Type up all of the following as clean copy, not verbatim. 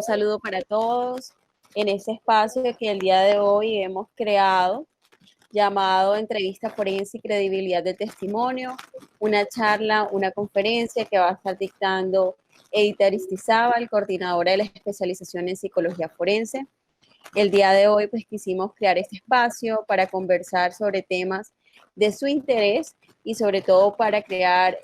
un saludo para todos en este espacio que el día de hoy hemos creado llamado Entrevista Forense y Credibilidad del Testimonio, una charla, una conferencia que va a estar dictando Edith Aristizábal, coordinadora de la especialización en psicología forense. El día de hoy pues quisimos crear este espacio para conversar sobre temas de su interés y sobre todo para crear,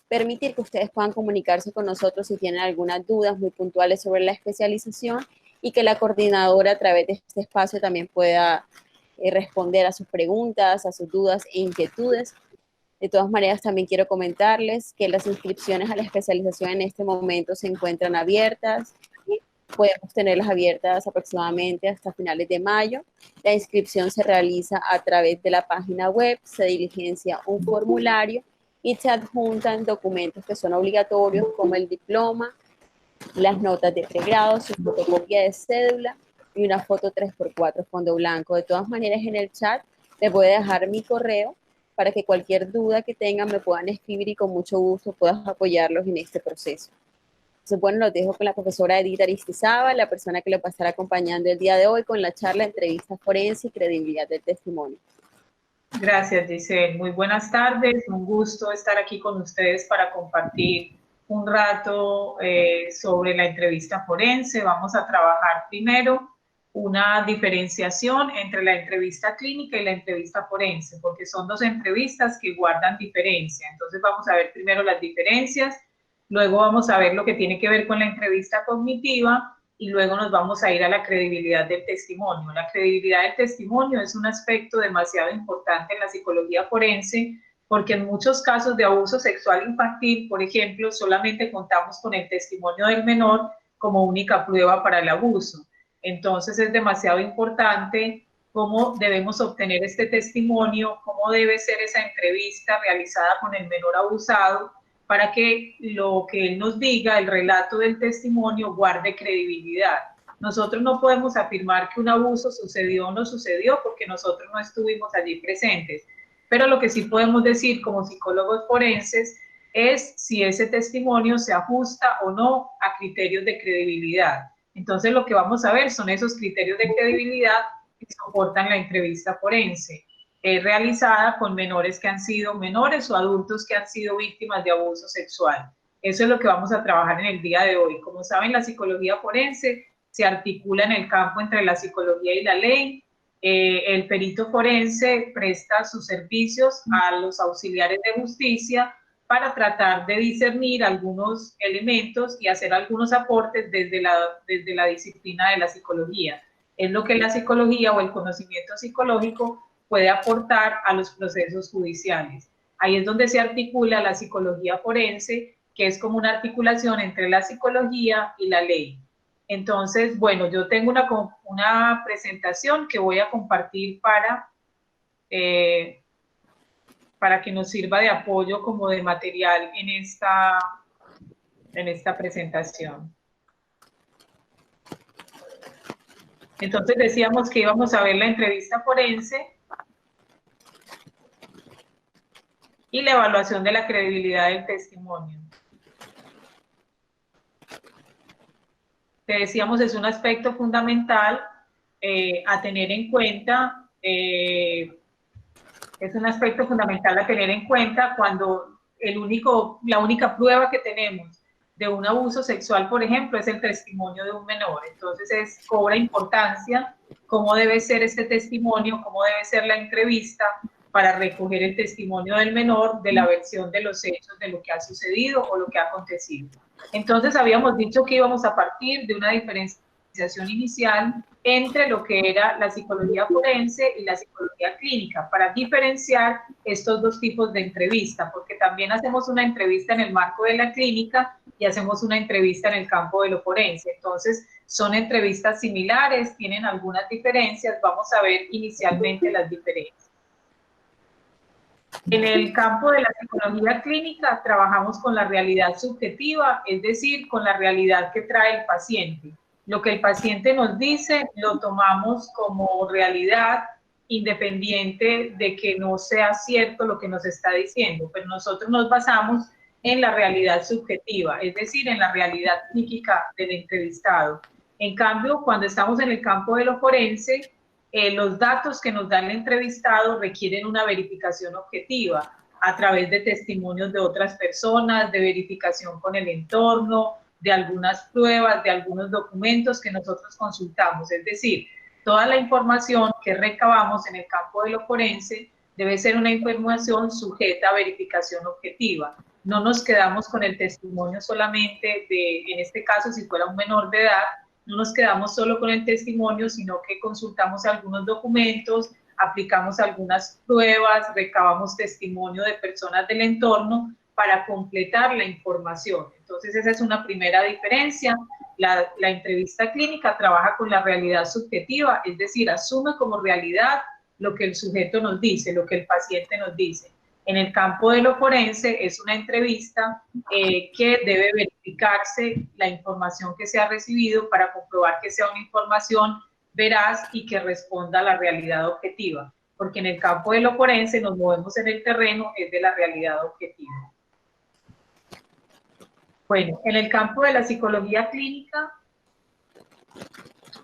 permitir que ustedes puedan comunicarse con nosotros si tienen algunas dudas muy puntuales sobre la especialización y que la coordinadora a través de este espacio también pueda responder a sus preguntas, a sus dudas e inquietudes. De todas maneras, también quiero comentarles que las inscripciones a la especialización en este momento se encuentran abiertas. Podemos tenerlas abiertas aproximadamente hasta finales de mayo. La inscripción se realiza a través de la página web, se diligencia un formulario y se adjuntan documentos que son obligatorios como el diploma, las notas de pregrado, su fotocopia de cédula y una foto 3x4 fondo blanco. De todas maneras, en el chat les voy a dejar mi correo para que cualquier duda que tengan me puedan escribir y con mucho gusto puedo apoyarlos en este proceso. Entonces, bueno, los dejo con la profesora Edith Aristizábal, la persona que lo va a estar acompañando el día de hoy con la charla Entrevista Forense y Credibilidad del Testimonio. Gracias, Giselle. Muy buenas tardes. Un gusto estar aquí con ustedes para compartir un rato sobre la entrevista forense. Vamos a trabajar primero una diferenciación entre la entrevista clínica y la entrevista forense, porque son dos entrevistas que guardan diferencia. Entonces vamos a ver primero las diferencias, luego vamos a ver lo que tiene que ver con la entrevista cognitiva y luego nos vamos a ir a la credibilidad del testimonio. La credibilidad del testimonio es un aspecto demasiado importante en la psicología forense, porque en muchos casos de abuso sexual infantil, por ejemplo, solamente contamos con el testimonio del menor como única prueba para el abuso. Entonces es demasiado importante cómo debemos obtener este testimonio, cómo debe ser esa entrevista realizada con el menor abusado, para que lo que él nos diga, el relato del testimonio, guarde credibilidad. Nosotros no podemos afirmar que un abuso sucedió o no sucedió porque nosotros no estuvimos allí presentes, pero lo que sí podemos decir como psicólogos forenses es si ese testimonio se ajusta o no a criterios de credibilidad. Entonces lo que vamos a ver son esos criterios de credibilidad que soportan la entrevista forense. Realizada con menores que han sido menores o adultos que han sido víctimas de abuso sexual. Eso es lo que vamos a trabajar en el día de hoy. Como saben, la psicología forense se articula en el campo entre la psicología y la ley. El perito forense presta sus servicios a los auxiliares de justicia para tratar de discernir algunos elementos y hacer algunos aportes desde la disciplina de la psicología. Es lo que la psicología o el conocimiento psicológico puede aportar a los procesos judiciales. Ahí es donde se articula la psicología forense, que es como una articulación entre la psicología y la ley. Entonces, bueno, yo tengo una presentación que voy a compartir para que nos sirva de apoyo como de material en esta presentación. Entonces decíamos que íbamos a ver la entrevista forense y la evaluación de la credibilidad del testimonio. Que decíamos es un aspecto fundamental a tener en cuenta, cuando la única prueba que tenemos de un abuso sexual, por ejemplo, es el testimonio de un menor. Entonces cobra importancia cómo debe ser este testimonio, cómo debe ser la entrevista para recoger el testimonio del menor de la versión de los hechos de lo que ha sucedido o lo que ha acontecido. Entonces habíamos dicho que íbamos a partir de una diferenciación inicial entre lo que era la psicología forense y la psicología clínica, para diferenciar estos dos tipos de entrevista, porque también hacemos una entrevista en el marco de la clínica y hacemos una entrevista en el campo de lo forense. Entonces, son entrevistas similares, tienen algunas diferencias, vamos a ver inicialmente las diferencias. En el campo de la psicología clínica trabajamos con la realidad subjetiva, es decir, con la realidad que trae el paciente. Lo que el paciente nos dice lo tomamos como realidad, independiente de que no sea cierto lo que nos está diciendo, pero nosotros nos basamos en la realidad subjetiva, es decir, en la realidad psíquica del entrevistado. En cambio, cuando estamos en el campo de lo forense, los datos que nos da el entrevistado requieren una verificación objetiva a través de testimonios de otras personas, de verificación con el entorno, de algunas pruebas, de algunos documentos que nosotros consultamos. Es decir, toda la información que recabamos en el campo de lo forense debe ser una información sujeta a verificación objetiva. No nos quedamos con el testimonio solamente de, en este caso, si fuera un menor de edad, no nos quedamos solo con el testimonio, sino que consultamos algunos documentos, aplicamos algunas pruebas, recabamos testimonio de personas del entorno para completar la información. Entonces, esa es una primera diferencia. La entrevista clínica trabaja con la realidad subjetiva, es decir, asume como realidad lo que el sujeto nos dice, lo que el paciente nos dice. En el campo de lo forense es una entrevista que debe verificarse la información que se ha recibido para comprobar que sea una información veraz y que responda a la realidad objetiva, porque en el campo de lo forense nos movemos en el terreno es de la realidad objetiva. Bueno, en el campo de la psicología clínica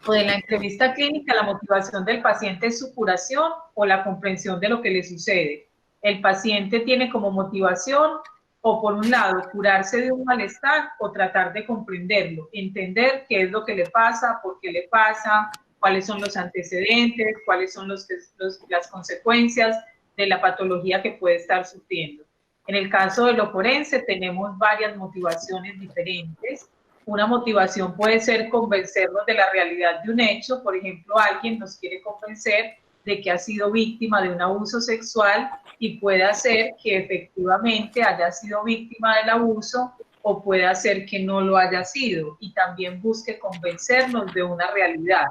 o de la entrevista clínica, la motivación del paciente es su curación o la comprensión de lo que le sucede. El paciente tiene como motivación, o por un lado, curarse de un malestar o tratar de comprenderlo, entender qué es lo que le pasa, por qué le pasa, cuáles son los antecedentes, cuáles son las consecuencias de la patología que puede estar sufriendo. En el caso de lo forense tenemos varias motivaciones diferentes. Una motivación puede ser convencernos de la realidad de un hecho. Por ejemplo, alguien nos quiere convencer de que ha sido víctima de un abuso sexual y puede ser que efectivamente haya sido víctima del abuso o puede ser que no lo haya sido y también busque convencernos de una realidad.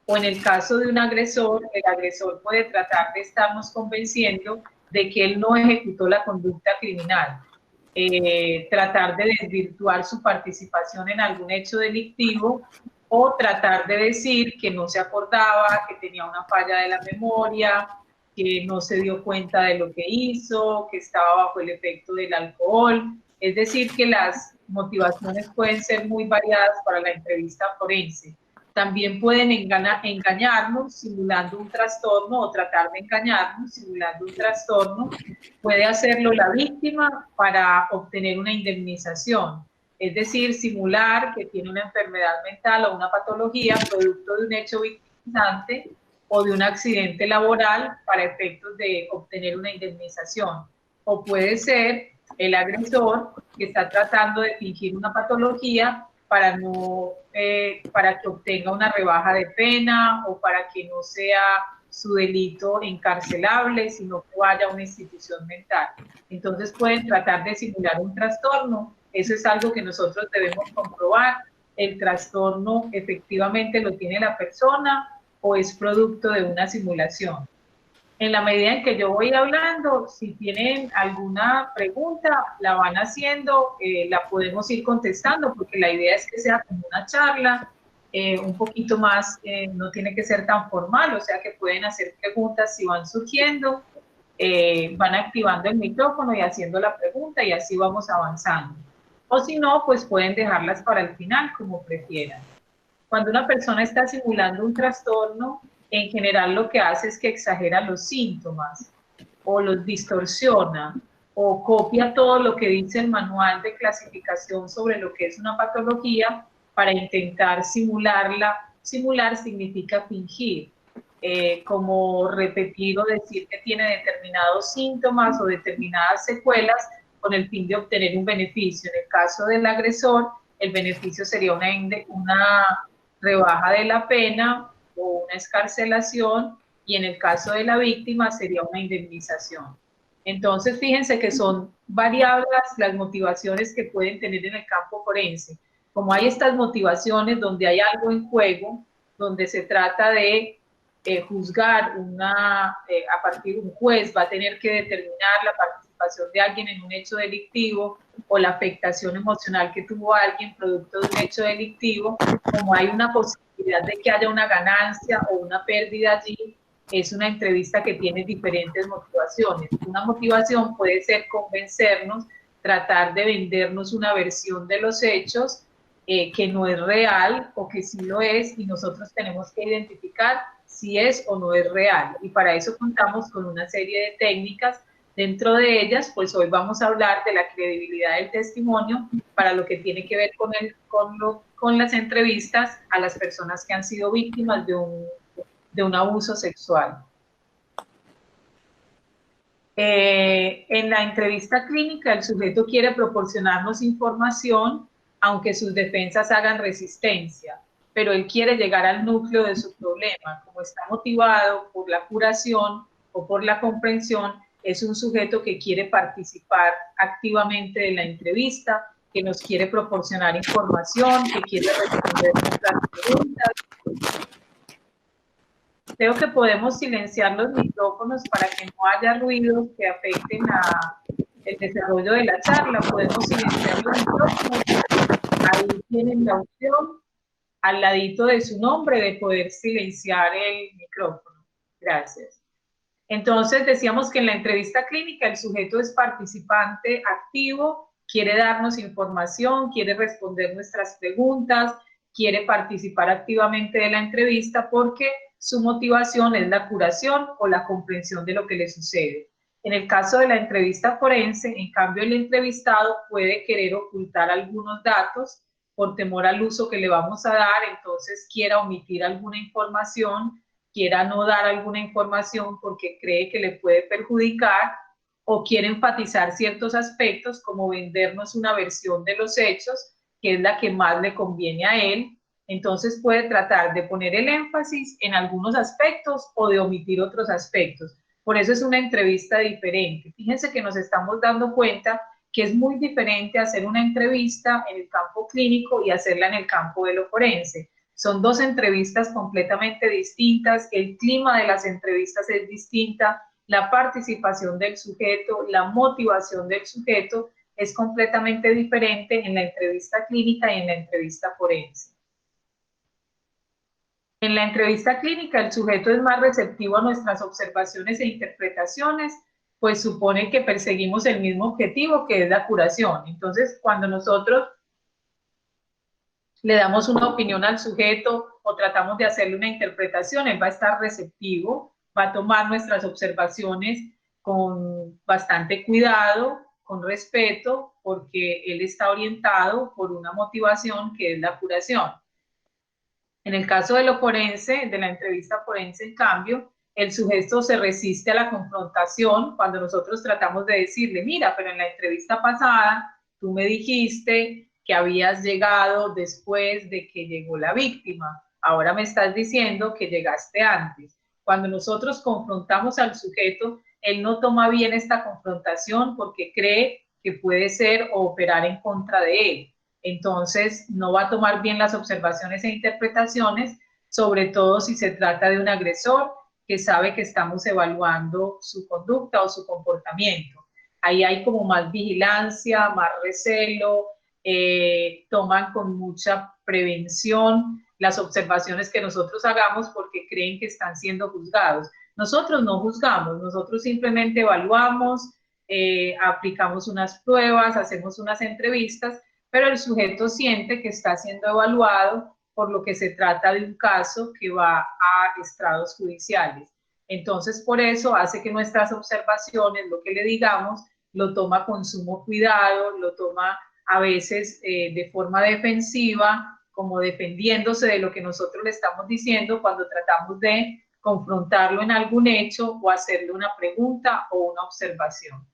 O en el caso de un agresor, el agresor puede tratar de estarnos convenciendo de que él no ejecutó la conducta criminal. Tratar de desvirtuar su participación en algún hecho delictivo o tratar de decir que no se acordaba, que tenía una falla de la memoria, que no se dio cuenta de lo que hizo, que estaba bajo el efecto del alcohol. Es decir, que las motivaciones pueden ser muy variadas para la entrevista forense. También pueden engañarnos simulando un trastorno o tratar de engañarnos simulando un trastorno. Puede hacerlo la víctima para obtener una indemnización, es decir, simular que tiene una enfermedad mental o una patología producto de un hecho victimizante o de un accidente laboral para efectos de obtener una indemnización. O puede ser el agresor que está tratando de fingir una patología para que obtenga una rebaja de pena o para que no sea su delito encarcelable, sino que vaya a una institución mental. Entonces pueden tratar de simular un trastorno. Eso es algo que nosotros debemos comprobar. ¿El trastorno efectivamente lo tiene la persona o es producto de una simulación? En la medida en que yo voy hablando, si tienen alguna pregunta, la van haciendo, la podemos ir contestando, porque la idea es que sea como una charla, un poquito más, no tiene que ser tan formal, o sea que pueden hacer preguntas si van surgiendo, van activando el micrófono y haciendo la pregunta y así vamos avanzando. O si no, pues pueden dejarlas para el final, como prefieran. Cuando una persona está simulando un trastorno, en general lo que hace es que exagera los síntomas o los distorsiona o copia todo lo que dice el manual de clasificación sobre lo que es una patología para intentar simularla. Simular significa fingir, como repetir o decir que tiene determinados síntomas o determinadas secuelas con el fin de obtener un beneficio. En el caso del agresor, el beneficio sería una rebaja de la pena o una excarcelación, y en el caso de la víctima sería una indemnización. Entonces, fíjense que son variables las motivaciones que pueden tener en el campo forense. Como hay estas motivaciones donde hay algo en juego, donde se trata de juzgar a partir de un juez va a tener que determinar la participación de alguien en un hecho delictivo o la afectación emocional que tuvo alguien producto de un hecho delictivo, como hay una posibilidad de que haya una ganancia o una pérdida allí, es una entrevista que tiene diferentes motivaciones. Una motivación puede ser convencernos tratar de vendernos una versión de los hechos que no es real o que sí lo es, y nosotros tenemos que identificar si es o no es real. Y para eso contamos con una serie de técnicas. Dentro de ellas, pues hoy vamos a hablar de la credibilidad del testimonio para lo que tiene que ver con las entrevistas a las personas que han sido víctimas de un abuso sexual. En la entrevista clínica, el sujeto quiere proporcionarnos información, aunque sus defensas hagan resistencia, pero él quiere llegar al núcleo de su problema. Como está motivado por la curación o por la comprensión, es un sujeto que quiere participar activamente de la entrevista, que nos quiere proporcionar información, que quiere responder nuestras preguntas. Creo que podemos silenciar los micrófonos para que no haya ruidos que afecten el desarrollo de la charla. Podemos silenciar los micrófonos. Ahí tienen la opción, al ladito de su nombre, de poder silenciar el micrófono. Gracias. Entonces, decíamos que en la entrevista clínica el sujeto es participante activo, quiere darnos información, quiere responder nuestras preguntas, quiere participar activamente de la entrevista porque su motivación es la curación o la comprensión de lo que le sucede. En el caso de la entrevista forense, en cambio, el entrevistado puede querer ocultar algunos datos por temor al uso que le vamos a dar, entonces quiera omitir alguna información, quiera no dar alguna información porque cree que le puede perjudicar, o quiere enfatizar ciertos aspectos como vendernos una versión de los hechos, que es la que más le conviene a él. Entonces puede tratar de poner el énfasis en algunos aspectos o de omitir otros aspectos. Por eso es una entrevista diferente. Fíjense que nos estamos dando cuenta que es muy diferente hacer una entrevista en el campo clínico y hacerla en el campo de lo forense. Son dos entrevistas completamente distintas, el clima de las entrevistas es distinta, la participación del sujeto, la motivación del sujeto es completamente diferente en la entrevista clínica y en la entrevista forense. En la entrevista clínica, el sujeto es más receptivo a nuestras observaciones e interpretaciones, pues supone que perseguimos el mismo objetivo, que es la curación. Entonces, cuando nosotros le damos una opinión al sujeto o tratamos de hacerle una interpretación, él va a estar receptivo, va a tomar nuestras observaciones con bastante cuidado, con respeto, porque él está orientado por una motivación que es la curación. En el caso de lo forense, de la entrevista forense, en cambio, el sujeto se resiste a la confrontación cuando nosotros tratamos de decirle, mira, pero en la entrevista pasada tú me dijiste que habías llegado después de que llegó la víctima, ahora me estás diciendo que llegaste antes. Cuando nosotros confrontamos al sujeto, él no toma bien esta confrontación porque cree que puede ser o operar en contra de él. Entonces, no va a tomar bien las observaciones e interpretaciones, sobre todo si se trata de un agresor que sabe que estamos evaluando su conducta o su comportamiento. Ahí hay como más vigilancia, más recelo, toman con mucha prevención las observaciones que nosotros hagamos porque creen que están siendo juzgados. Nosotros no juzgamos, nosotros simplemente evaluamos, aplicamos unas pruebas, hacemos unas entrevistas, pero el sujeto siente que está siendo evaluado, por lo que se trata de un caso que va a estrados judiciales. Entonces, por eso hace que nuestras observaciones, lo que le digamos, lo toma con sumo cuidado, lo toma a veces de forma defensiva, como defendiéndose de lo que nosotros le estamos diciendo cuando tratamos de confrontarlo en algún hecho o hacerle una pregunta o una observación.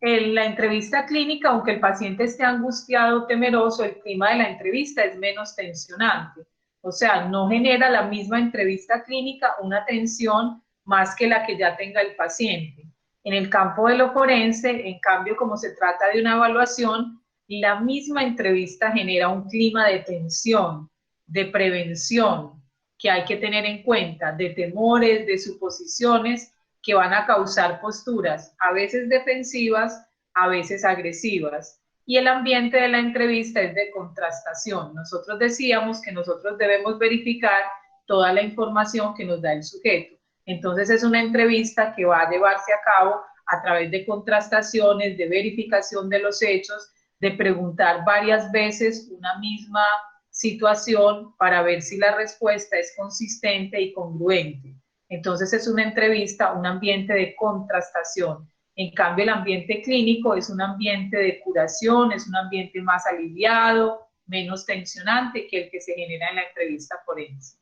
En la entrevista clínica, aunque el paciente esté angustiado o temeroso, el clima de la entrevista es menos tensionante. O sea, no genera la misma entrevista clínica una tensión más que la que ya tenga el paciente. En el campo de lo forense, en cambio, como se trata de una evaluación, la misma entrevista genera un clima de tensión, de prevención, que hay que tener en cuenta, de temores, de suposiciones, que van a causar posturas a veces defensivas, a veces agresivas. Y el ambiente de la entrevista es de contrastación. Nosotros decíamos que nosotros debemos verificar toda la información que nos da el sujeto. Entonces es una entrevista que va a llevarse a cabo a través de contrastaciones, de verificación de los hechos, de preguntar varias veces una misma situación para ver si la respuesta es consistente y congruente. Entonces es una entrevista, un ambiente de contrastación. En cambio, el ambiente clínico es un ambiente de curación, es un ambiente más aliviado, menos tensionante que el que se genera en la entrevista forense.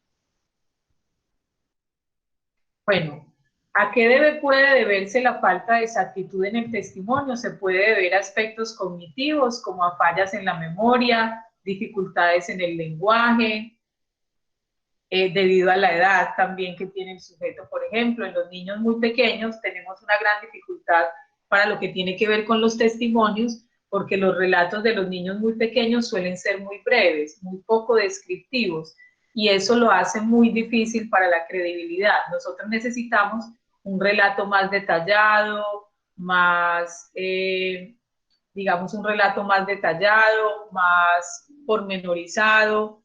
Bueno, ¿a qué puede deberse la falta de exactitud en el testimonio? Se puede deber a aspectos cognitivos, como a fallas en la memoria, dificultades en el lenguaje, debido a la edad también que tiene el sujeto. Por ejemplo, en los niños muy pequeños tenemos una gran dificultad para lo que tiene que ver con los testimonios, porque los relatos de los niños muy pequeños suelen ser muy breves, muy poco descriptivos, y eso lo hace muy difícil para la credibilidad. Nosotros necesitamos un relato más detallado, más, digamos, un relato más detallado, más pormenorizado,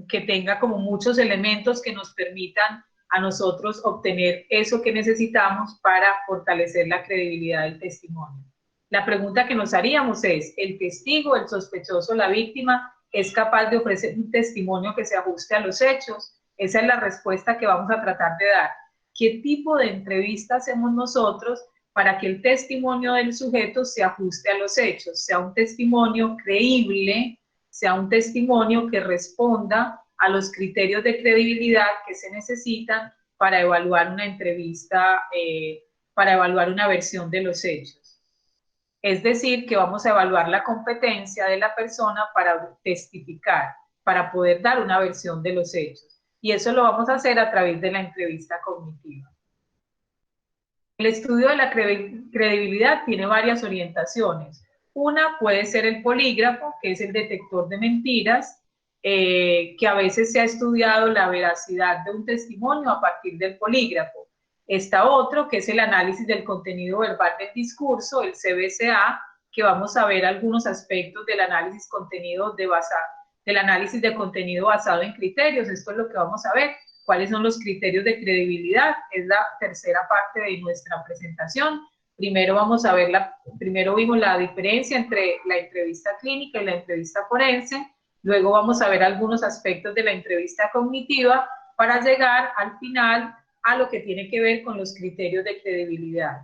que tenga como muchos elementos que nos permitan a nosotros obtener eso que necesitamos para fortalecer la credibilidad del testimonio. La pregunta que nos haríamos es, ¿el testigo, el sospechoso, la víctima, es capaz de ofrecer un testimonio que se ajuste a los hechos? Esa es la respuesta que vamos a tratar de dar. ¿Qué tipo de entrevista hacemos nosotros para que el testimonio del sujeto se ajuste a los hechos, sea un testimonio creíble, sea un testimonio que responda a los criterios de credibilidad que se necesitan para evaluar una entrevista, para evaluar una versión de los hechos? Es decir, que vamos a evaluar la competencia de la persona para testificar, para poder dar una versión de los hechos. Y eso lo vamos a hacer a través de la entrevista cognitiva. El estudio de la credibilidad tiene varias orientaciones. Una puede ser el polígrafo, que es el detector de mentiras, que a veces se ha estudiado la veracidad de un testimonio a partir del polígrafo. Está otro, que es el análisis del contenido verbal del discurso, el CBCA, que vamos a ver algunos aspectos del análisis del análisis de contenido basado en criterios. Esto es lo que vamos a ver. ¿Cuáles son los criterios de credibilidad? Es la tercera parte de nuestra presentación. Primero vimos la diferencia entre la entrevista clínica y la entrevista forense. Luego vamos a ver algunos aspectos de la entrevista cognitiva para llegar al final a lo que tiene que ver con los criterios de credibilidad.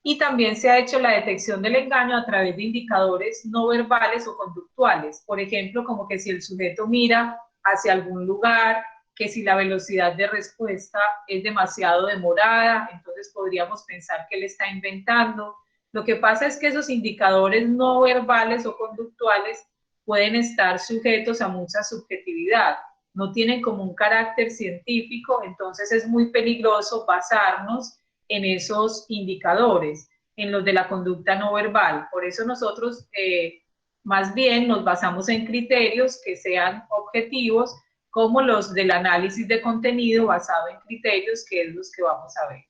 Y también se ha hecho la detección del engaño a través de indicadores no verbales o conductuales. Por ejemplo, como que si el sujeto mira hacia algún lugar, que si la velocidad de respuesta es demasiado demorada, entonces podríamos pensar que él está inventando. Lo que pasa es que esos indicadores no verbales o conductuales pueden estar sujetos a mucha subjetividad, no tienen como un carácter científico, entonces es muy peligroso basarnos en esos indicadores, en los de la conducta no verbal. Por eso nosotros más bien nos basamos en criterios que sean objetivos, como los del análisis de contenido basado en criterios, que es los que vamos a ver.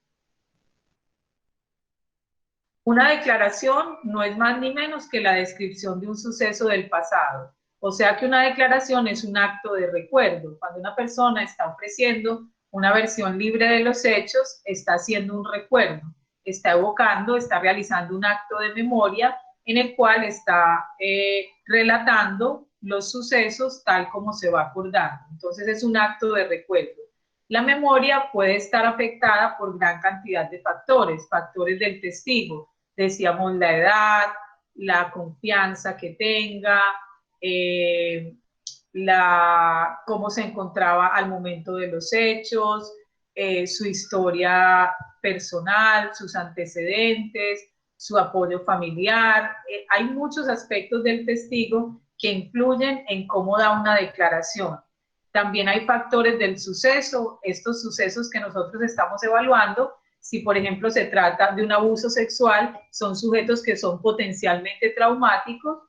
Una declaración no es más ni menos que la descripción de un suceso del pasado. O sea que una declaración es un acto de recuerdo. Cuando una persona está ofreciendo una versión libre de los hechos, está haciendo un recuerdo, está evocando, está realizando un acto de memoria en el cual está relatando los sucesos tal como se va acordando. Entonces es un acto de recuerdo. La memoria puede estar afectada por gran cantidad de factores, factores del testigo. Decíamos la edad, la confianza que tenga, cómo se encontraba al momento de los hechos, su historia personal, sus antecedentes, su apoyo familiar. Hay muchos aspectos del testigo que influyen en cómo da una declaración. También hay factores del suceso, estos sucesos que nosotros estamos evaluando. Si, por ejemplo, se trata de un abuso sexual, son sujetos que son potencialmente traumáticos,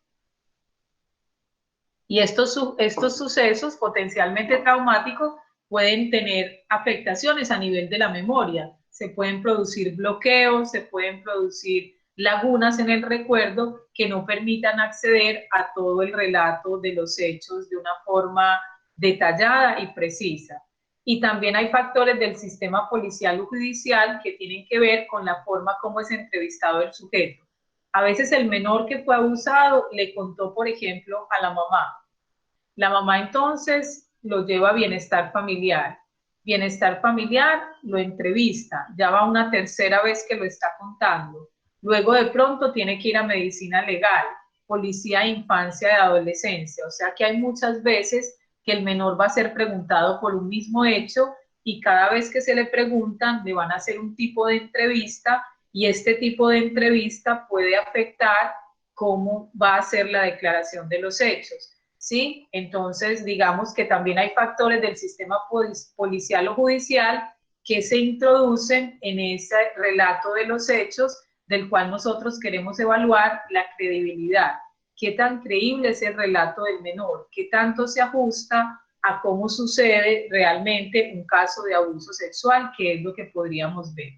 y estos sucesos potencialmente traumáticos pueden tener afectaciones a nivel de la memoria. Se pueden producir bloqueos, se pueden producir lagunas en el recuerdo que no permitan acceder a todo el relato de los hechos de una forma detallada y precisa. Y también hay factores del sistema policial o judicial que tienen que ver con la forma como es entrevistado el sujeto. A veces el menor que fue abusado le contó, por ejemplo, a la mamá. La mamá entonces lo lleva a bienestar familiar. Bienestar familiar lo entrevista, ya va una tercera vez que lo está contando. Luego de pronto tiene que ir a medicina legal, policía de infancia y adolescencia. O sea que hay muchas veces que el menor va a ser preguntado por un mismo hecho y cada vez que se le preguntan le van a hacer un tipo de entrevista y este tipo de entrevista puede afectar cómo va a ser la declaración de los hechos. ¿Sí? Entonces, digamos que también hay factores del sistema policial o judicial que se introducen en ese relato de los hechos del cual nosotros queremos evaluar la credibilidad. ¿Qué tan creíble es el relato del menor? ¿Qué tanto se ajusta a cómo sucede realmente un caso de abuso sexual? Que es lo que podríamos ver.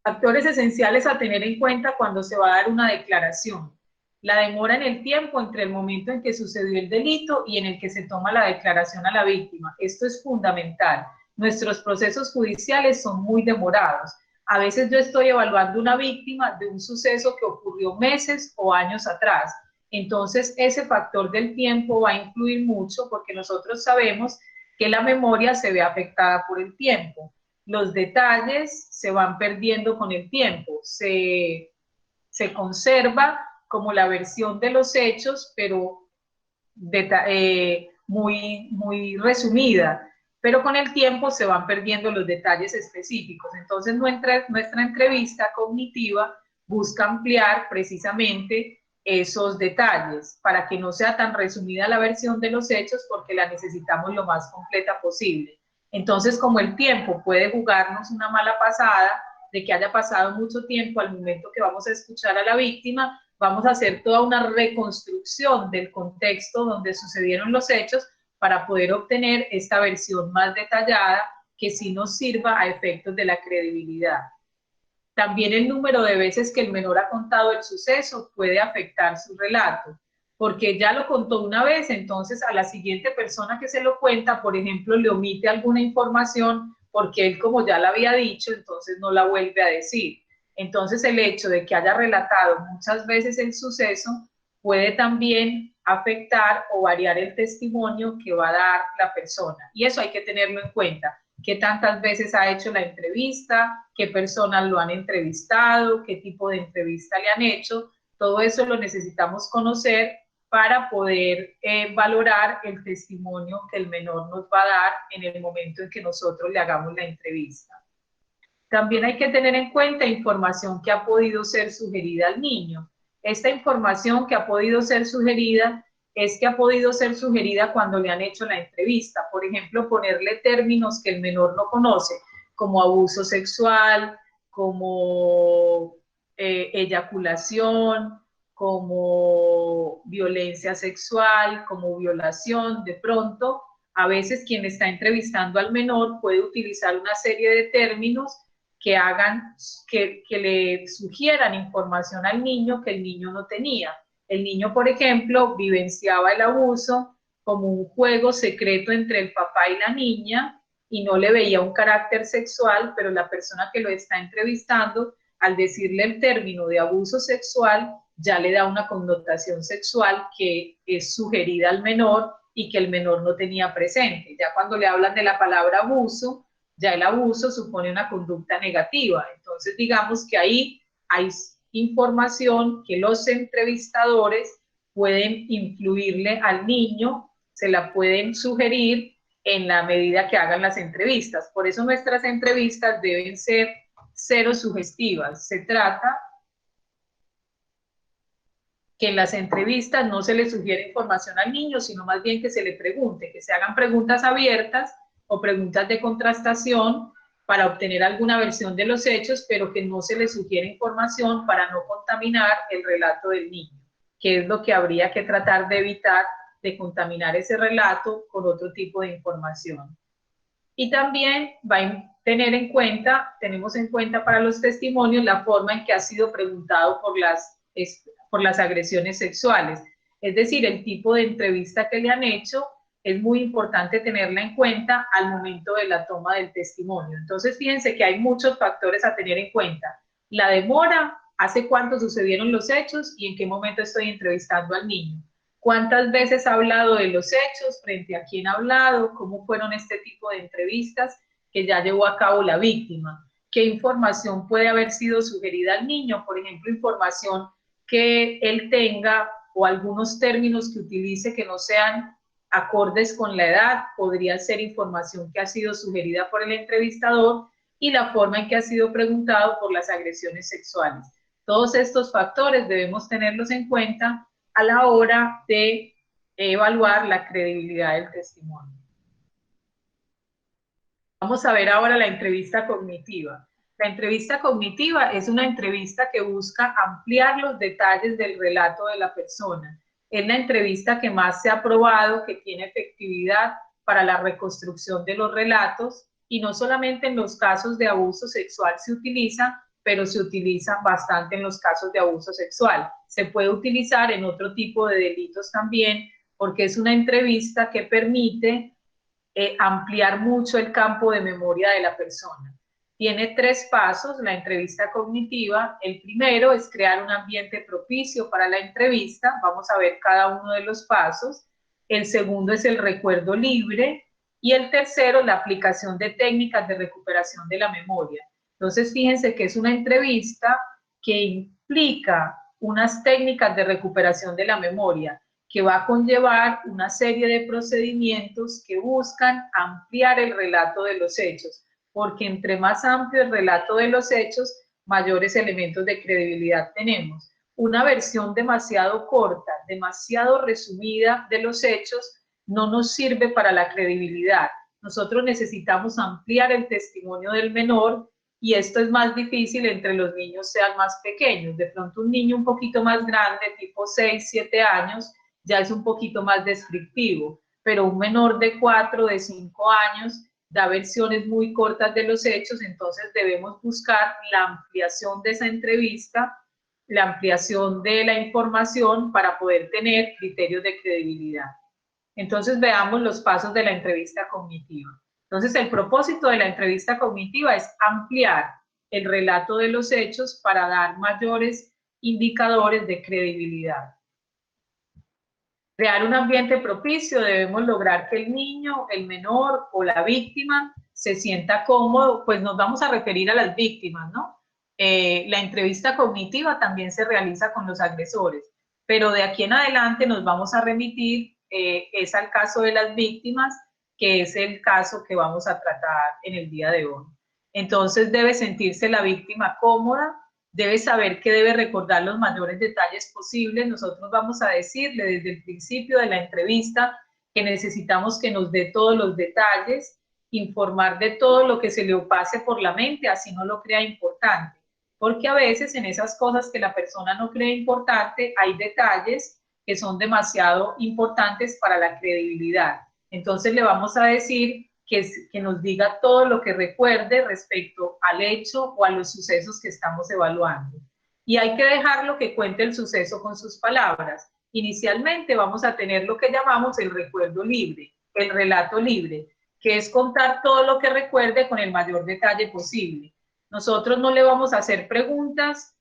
Factores esenciales a tener en cuenta cuando se va a dar una declaración. La demora en el tiempo entre el momento en que sucedió el delito y en el que se toma la declaración a la víctima. Esto es fundamental. Nuestros procesos judiciales son muy demorados. A veces yo estoy evaluando una víctima de un suceso que ocurrió meses o años atrás. Entonces, ese factor del tiempo va a influir mucho porque nosotros sabemos que la memoria se ve afectada por el tiempo. Los detalles se van perdiendo con el tiempo, se conserva como la versión de los hechos, pero muy resumida, pero con el tiempo se van perdiendo los detalles específicos. Entonces nuestra entrevista cognitiva busca ampliar precisamente esos detalles para que no sea tan resumida la versión de los hechos porque la necesitamos lo más completa posible. Entonces, como el tiempo puede jugarnos una mala pasada, de que haya pasado mucho tiempo al momento que vamos a escuchar a la víctima, vamos a hacer toda una reconstrucción del contexto donde sucedieron los hechos para poder obtener esta versión más detallada que sí nos sirva a efectos de la credibilidad. También el número de veces que el menor ha contado el suceso puede afectar su relato, porque ya lo contó una vez, entonces a la siguiente persona que se lo cuenta, por ejemplo, le omite alguna información porque él, como ya la había dicho, entonces no la vuelve a decir. Entonces el hecho de que haya relatado muchas veces el suceso puede también afectar o variar el testimonio que va a dar la persona. Y eso hay que tenerlo en cuenta. ¿Qué tantas veces ha hecho la entrevista? ¿Qué personas lo han entrevistado? ¿Qué tipo de entrevista le han hecho? Todo eso lo necesitamos conocer para poder valorar el testimonio que el menor nos va a dar en el momento en que nosotros le hagamos la entrevista. También hay que tener en cuenta información que ha podido ser sugerida al niño. Esta información que ha podido ser sugerida es que ha podido ser sugerida cuando le han hecho la entrevista. Por ejemplo, ponerle términos que el menor no conoce, como abuso sexual, como eyaculación, como violencia sexual, como violación. De pronto, a veces quien está entrevistando al menor puede utilizar una serie de términos que hagan, que le sugieran información al niño que el niño no tenía. El niño, por ejemplo, vivenciaba el abuso como un juego secreto entre el papá y la niña y no le veía un carácter sexual, pero la persona que lo está entrevistando, al decirle el término de abuso sexual, ya le da una connotación sexual que es sugerida al menor y que el menor no tenía presente. Ya cuando le hablan de la palabra abuso, ya el abuso supone una conducta negativa. Entonces, digamos que ahí hay información que los entrevistadores pueden influirle al niño, se la pueden sugerir en la medida que hagan las entrevistas. Por eso nuestras entrevistas deben ser cero sugestivas. Se trata que en las entrevistas no se le sugiere información al niño, sino más bien que se le pregunte, que se hagan preguntas abiertas o preguntas de contrastación para obtener alguna versión de los hechos, pero que no se le sugiere información para no contaminar el relato del niño, que es lo que habría que tratar de evitar, de contaminar ese relato con otro tipo de información. Y también va a tener en cuenta, tenemos en cuenta para los testimonios la forma en que ha sido preguntado por las agresiones sexuales, es decir, el tipo de entrevista que le han hecho es muy importante tenerla en cuenta al momento de la toma del testimonio. Entonces, fíjense que hay muchos factores a tener en cuenta. La demora, hace cuánto sucedieron los hechos y en qué momento estoy entrevistando al niño. ¿Cuántas veces ha hablado de los hechos? ¿Frente a quién ha hablado? ¿Cómo fueron este tipo de entrevistas que ya llevó a cabo la víctima? ¿Qué información puede haber sido sugerida al niño? Por ejemplo, información que él tenga o algunos términos que utilice que no sean acordes con la edad, podría ser información que ha sido sugerida por el entrevistador y la forma en que ha sido preguntado por las agresiones sexuales. Todos estos factores debemos tenerlos en cuenta a la hora de evaluar la credibilidad del testimonio. Vamos a ver ahora la entrevista cognitiva. La entrevista cognitiva es una entrevista que busca ampliar los detalles del relato de la persona. Es la entrevista que más se ha probado que tiene efectividad para la reconstrucción de los relatos y no solamente en los casos de abuso sexual se utiliza, pero se utiliza bastante en los casos de abuso sexual. Se puede utilizar en otro tipo de delitos también, porque es una entrevista que permite ampliar mucho el campo de memoria de la persona. Tiene 3 pasos la entrevista cognitiva. El primero es crear un ambiente propicio para la entrevista. Vamos a ver cada uno de los pasos. El segundo es el recuerdo libre. Y el tercero, la aplicación de técnicas de recuperación de la memoria. Entonces, fíjense que es una entrevista que implica unas técnicas de recuperación de la memoria, que va a conllevar una serie de procedimientos que buscan ampliar el relato de los hechos, porque entre más amplio el relato de los hechos, mayores elementos de credibilidad tenemos. Una versión demasiado corta, demasiado resumida de los hechos no nos sirve para la credibilidad. Nosotros necesitamos ampliar el testimonio del menor y esto es más difícil entre los niños sean más pequeños. De pronto un niño un poquito más grande, tipo 6, 7 años, ya es un poquito más descriptivo, pero un menor de 4, de 5 años da versiones muy cortas de los hechos, entonces debemos buscar la ampliación de esa entrevista, la ampliación de la información para poder tener criterios de credibilidad. Entonces veamos los pasos de la entrevista cognitiva. Entonces el propósito de la entrevista cognitiva es ampliar el relato de los hechos para dar mayores indicadores de credibilidad. Crear un ambiente propicio, debemos lograr que el niño, el menor o la víctima se sienta cómodo, pues nos vamos a referir a las víctimas, ¿no? La entrevista cognitiva también se realiza con los agresores, pero de aquí en adelante nos vamos a remitir es al caso de las víctimas, que es el caso que vamos a tratar en el día de hoy. Entonces debe sentirse la víctima cómoda, debe saber que debe recordar los mayores detalles posibles. Nosotros vamos a decirle desde el principio de la entrevista que necesitamos que nos dé todos los detalles, informar de todo lo que se le pase por la mente, así no lo crea importante. Porque a veces en esas cosas que la persona no cree importante, hay detalles que son demasiado importantes para la credibilidad. Entonces le vamos a decir que nos diga todo lo que recuerde respecto al hecho o a los sucesos que estamos evaluando. Y hay que dejarlo que cuente el suceso con sus palabras. Inicialmente vamos a tener lo que llamamos el recuerdo libre, el relato libre, que es contar todo lo que recuerde con el mayor detalle posible. Nosotros no le vamos a hacer preguntas,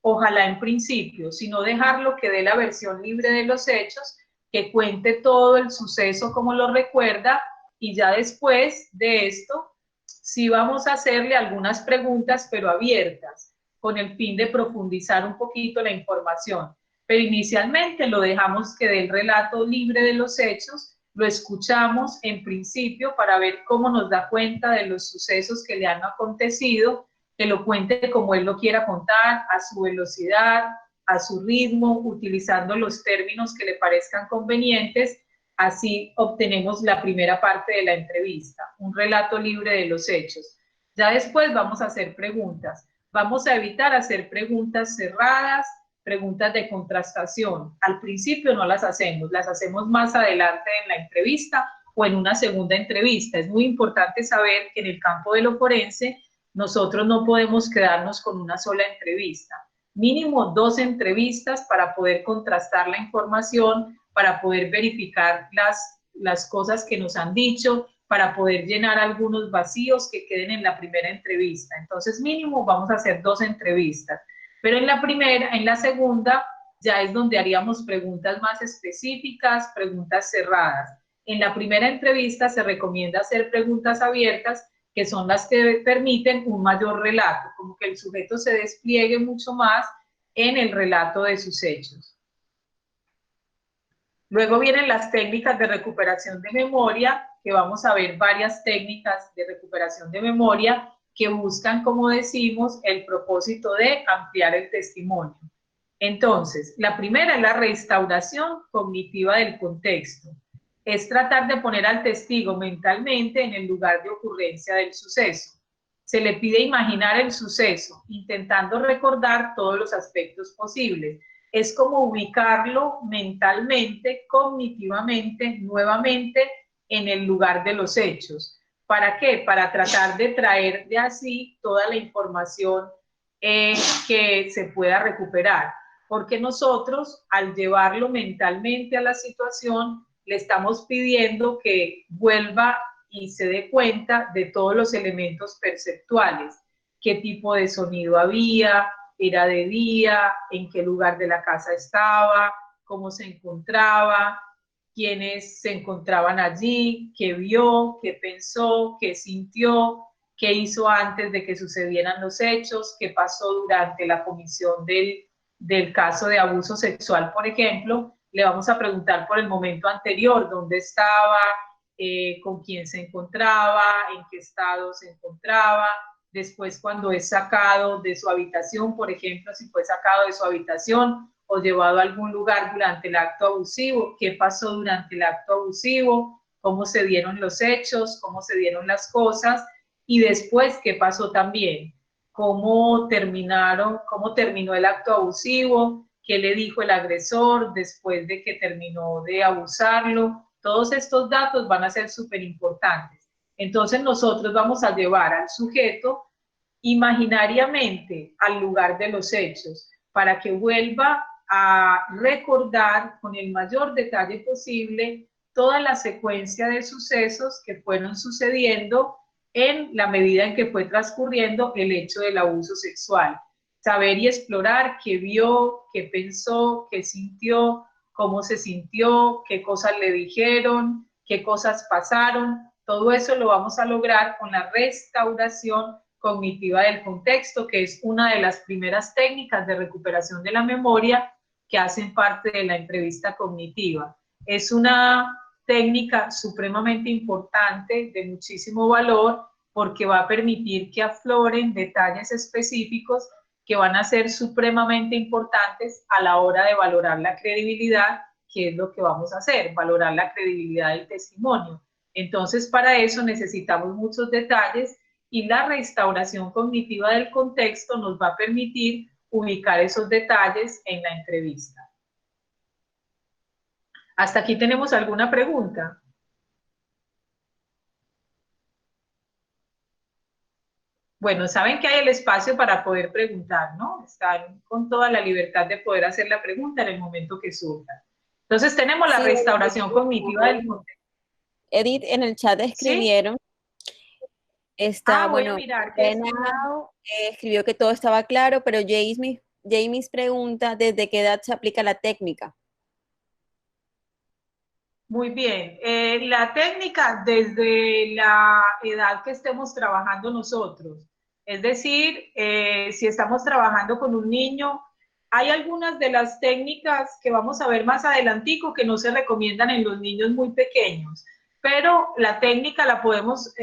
ojalá en principio, sino dejarlo que dé la versión libre de los hechos, que cuente todo el suceso como lo recuerda, y ya después de esto, sí vamos a hacerle algunas preguntas, pero abiertas, con el fin de profundizar un poquito la información. Pero inicialmente lo dejamos que dé el relato libre de los hechos, lo escuchamos en principio para ver cómo nos da cuenta de los sucesos que le han acontecido, que lo cuente como él lo quiera contar, a su velocidad, a su ritmo, utilizando los términos que le parezcan convenientes. Así obtenemos la primera parte de la entrevista, un relato libre de los hechos. Ya después vamos a hacer preguntas. Vamos a evitar hacer preguntas cerradas, preguntas de contrastación. Al principio no las hacemos más adelante en la entrevista o en una segunda entrevista. Es muy importante saber que en el campo de lo forense nosotros no podemos quedarnos con una sola entrevista. Mínimo 2 entrevistas para poder contrastar la información, para poder verificar las las cosas que nos han dicho para poder llenar algunos vacíos que queden en la primera entrevista. Entonces, mínimo vamos a hacer 2 entrevistas. Pero en la segunda, ya es donde haríamos preguntas más específicas, preguntas cerradas. En la primera entrevista se recomienda hacer preguntas abiertas, que son las que permiten un mayor relato, como que el sujeto se despliegue mucho más en el relato de sus hechos. Luego vienen las técnicas de recuperación de memoria, que vamos a ver varias técnicas de recuperación de memoria que buscan, como decimos, el propósito de ampliar el testimonio. Entonces, la primera es la restauración cognitiva del contexto. Es tratar de poner al testigo mentalmente en el lugar de ocurrencia del suceso. Se le pide imaginar el suceso, intentando recordar todos los aspectos posibles. Es como ubicarlo mentalmente, cognitivamente, nuevamente en el lugar de los hechos. ¿Para qué? Para tratar de traer de así toda la información que se pueda recuperar. Porque nosotros, al llevarlo mentalmente a la situación, le estamos pidiendo que vuelva y se dé cuenta de todos los elementos perceptuales. ¿Qué tipo de sonido había? ¿Era de día? ¿En qué lugar de la casa estaba? ¿Cómo se encontraba? ¿Quiénes se encontraban allí? ¿Qué vio? ¿Qué pensó? ¿Qué sintió? ¿Qué hizo antes de que sucedieran los hechos? ¿Qué pasó durante la comisión del caso de abuso sexual, por ejemplo? Le vamos a preguntar por el momento anterior, dónde estaba, con quién se encontraba, en qué estado se encontraba. Después, cuando es sacado de su habitación, por ejemplo, si fue sacado de su habitación o llevado a algún lugar durante el acto abusivo, qué pasó durante el acto abusivo, cómo se dieron los hechos, cómo se dieron las cosas, y después qué pasó también, cómo terminó el acto abusivo, qué le dijo el agresor después de que terminó de abusarlo. Todos estos datos van a ser súper importantes. Entonces nosotros vamos a llevar al sujeto imaginariamente al lugar de los hechos para que vuelva a recordar con el mayor detalle posible toda la secuencia de sucesos que fueron sucediendo en la medida en que fue transcurriendo el hecho del abuso sexual. Saber y explorar qué vio, qué pensó, qué sintió, cómo se sintió, qué cosas le dijeron, qué cosas pasaron. Todo eso lo vamos a lograr con la restauración cognitiva del contexto, que es una de las primeras técnicas de recuperación de la memoria que hacen parte de la entrevista cognitiva. Es una técnica supremamente importante, de muchísimo valor, porque va a permitir que afloren detalles específicos que van a ser supremamente importantes a la hora de valorar la credibilidad, que es lo que vamos a hacer, valorar la credibilidad del testimonio. Entonces, para eso necesitamos muchos detalles y la restauración cognitiva del contexto nos va a permitir ubicar esos detalles en la entrevista. ¿Hasta aquí tenemos alguna pregunta? Bueno, saben que hay el espacio para poder preguntar, ¿no? Están con toda la libertad de poder hacer la pregunta en el momento que surja. Entonces tenemos la Sí, restauración cognitiva del contexto. Edith, en el chat ¿Sí? escribieron, está, Voy a bueno, mirar qué escriben. Renao escribió que todo estaba claro, pero James pregunta, ¿desde qué edad se aplica la técnica? Muy bien. La técnica desde la edad que estemos trabajando nosotros. Es decir, si estamos trabajando con un niño, hay algunas de las técnicas que vamos a ver más adelantico que no se recomiendan en los niños muy pequeños, pero la técnica la podemos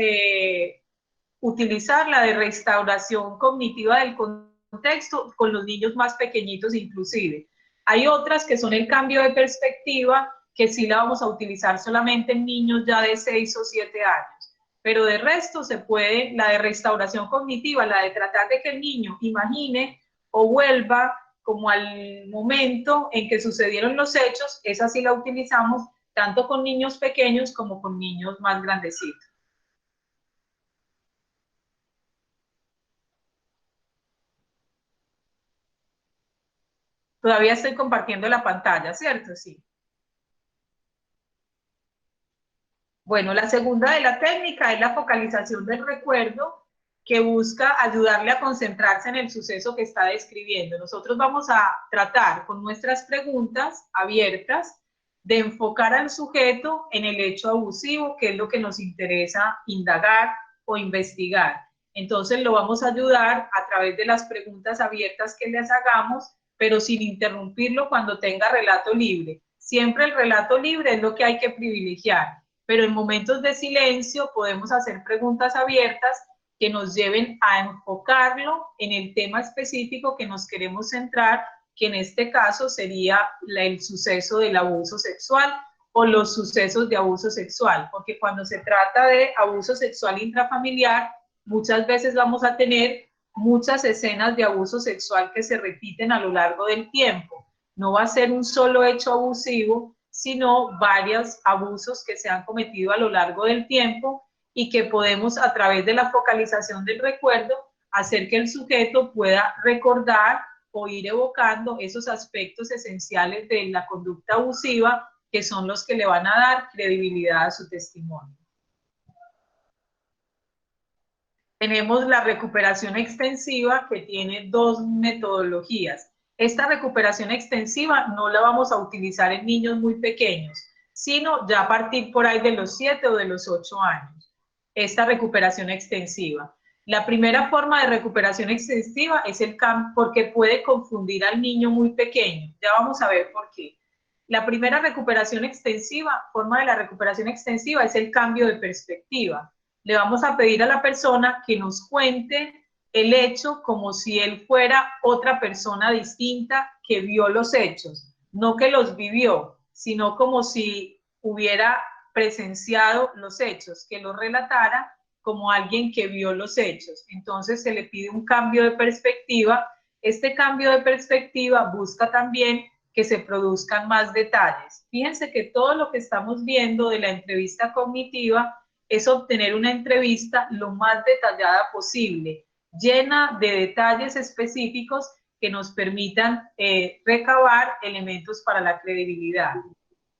utilizar, la de restauración cognitiva del contexto, con los niños más pequeñitos inclusive. Hay otras que son el cambio de perspectiva, que sí la vamos a utilizar solamente en niños ya de 6 o 7 años. Pero de resto se puede, la de restauración cognitiva, la de tratar de que el niño imagine o vuelva como al momento en que sucedieron los hechos, esa sí la utilizamos tanto con niños pequeños como con niños más grandecitos. Todavía estoy compartiendo la pantalla, ¿cierto? Sí. Bueno, la segunda de la técnica es la focalización del recuerdo, que busca ayudarle a concentrarse en el suceso que está describiendo. Nosotros vamos a tratar con nuestras preguntas abiertas de enfocar al sujeto en el hecho abusivo, que es lo que nos interesa indagar o investigar. Entonces lo vamos a ayudar a través de las preguntas abiertas que les hagamos, pero sin interrumpirlo cuando tenga relato libre. Siempre el relato libre es lo que hay que privilegiar, pero en momentos de silencio podemos hacer preguntas abiertas que nos lleven a enfocarlo en el tema específico que nos queremos centrar, que en este caso sería el suceso del abuso sexual o los sucesos de abuso sexual, porque cuando se trata de abuso sexual intrafamiliar, muchas veces vamos a tener muchas escenas de abuso sexual que se repiten a lo largo del tiempo. No va a ser un solo hecho abusivo, sino varios abusos que se han cometido a lo largo del tiempo y que podemos, a través de la focalización del recuerdo, hacer que el sujeto pueda recordar o ir evocando esos aspectos esenciales de la conducta abusiva, que son los que le van a dar credibilidad a su testimonio. Tenemos la recuperación extensiva, que tiene dos metodologías. Esta recuperación extensiva no la vamos a utilizar en niños muy pequeños, sino ya a partir por ahí de los 7 o de los 8 años. Esta recuperación extensiva. La primera forma de recuperación extensiva es el cambio, porque puede confundir al niño muy pequeño. Ya vamos a ver por qué. La primera recuperación extensiva, forma de la recuperación extensiva, es el cambio de perspectiva. Le vamos a pedir a la persona que nos cuente el hecho como si él fuera otra persona distinta que vio los hechos, no que los vivió, sino como si hubiera presenciado los hechos, que los relatara como alguien que vio los hechos. Entonces se le pide un cambio de perspectiva. Este cambio de perspectiva busca también que se produzcan más detalles. Fíjense que todo lo que estamos viendo de la entrevista cognitiva es obtener una entrevista lo más detallada posible, llena de detalles específicos que nos permitan recabar elementos para la credibilidad.